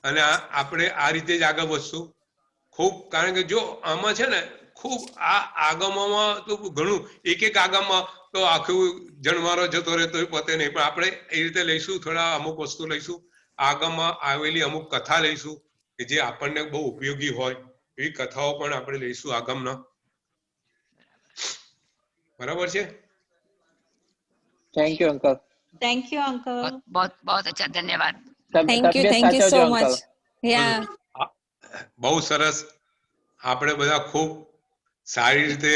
[SPEAKER 1] અને આપણે આ રીતે જ આગળ વધશું ખૂબ, કારણ કે જો આમાં છે ને ખૂબ આ આગમમાં તો ઘણું, એક આગમમાં તો આખું જણવારો જતો રહે તો પતે નહીં, પણ આપણે એ રીતે લઈશું, થોડા અમુક વસ્તુ લઈશું, આગમમાં આવેલી અમુક કથા લઈશું કે જે આપણને બહુ ઉપયોગી હોય, એવી કથાઓ પણ આપણે લઈશું આગમના. બરાબર છે?
[SPEAKER 4] Thank you uncle.
[SPEAKER 8] Thank you uncle.
[SPEAKER 5] बहुत अच्छा, धन्यवाद.
[SPEAKER 6] Thank you so much. Yeah.
[SPEAKER 1] બહુ સરસ. આપણે બધા ખૂબ સારી રીતે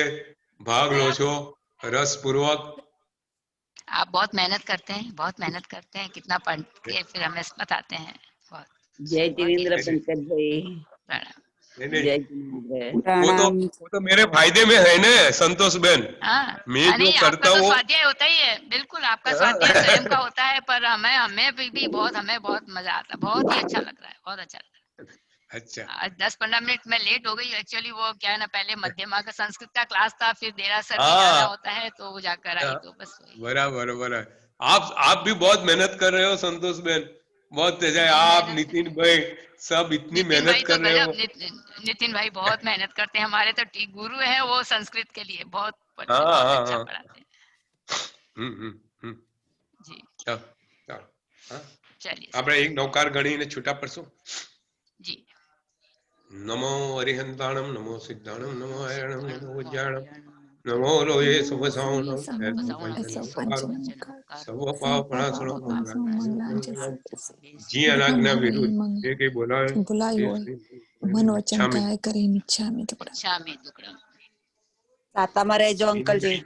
[SPEAKER 1] ભાગ લો છો, રસપૂર્વક.
[SPEAKER 5] आप बहुत मेहनत करते हैं, कितना पढ़ के फिर हमें बताते हैं. बहुत
[SPEAKER 9] जय जिनेन्द्र पंकज भाई. जय
[SPEAKER 1] वो तो मेरे फायदे में है ना संतोष बहन. मैं जो करता हूँ
[SPEAKER 5] स्वाध्याय होता ही है, बिल्कुल आपका स्वाध्याय स्वयं का होता है, पर हमें भी बहुत मजा आता है, बहुत ही अच्छा लग रहा है, बहुत अच्छा लग रहा है.
[SPEAKER 1] अच्छा,
[SPEAKER 5] आज 10-15 मिनट में लेट हो गई एक्चुअली. वो क्या है ना, पहले मध्यमा का संस्कृत का क्लास था, फिर देरासर भी जाना होता है, तो वो जाकर आई, तो बस वही.
[SPEAKER 1] बराबर. आप भी बहुत मेहनत कर रहे हो संतोष बहन, बहुत तेज है. आप नितिन भाई सब इतनी मेहनत कर रहे हो.
[SPEAKER 5] नितिन भाई बहुत मेहनत करते हैं, हमारे तो गुरु है वो संस्कृत के लिए, बहुत अच्छा पढ़ाते हैं. जी चलिए
[SPEAKER 1] આપણે એક નૌકાર ગણીને છૂટા પડશું.
[SPEAKER 5] जी.
[SPEAKER 1] નમો અરિહંતાણમ, નમો સિદ્ધાણમ, નમો હયણમ, નમો વજ્જાણમ, નમો લોયે સવસાવણમ, સવ પાપણાસણમ, જી અનાજ્ઞા વિરુદ્ધ જે કઈ બોલાવે
[SPEAKER 6] મન વચન કાય કરીને ઈચ્છામી ટુકડા.
[SPEAKER 9] સાતામાં રહેજો અંકલજી.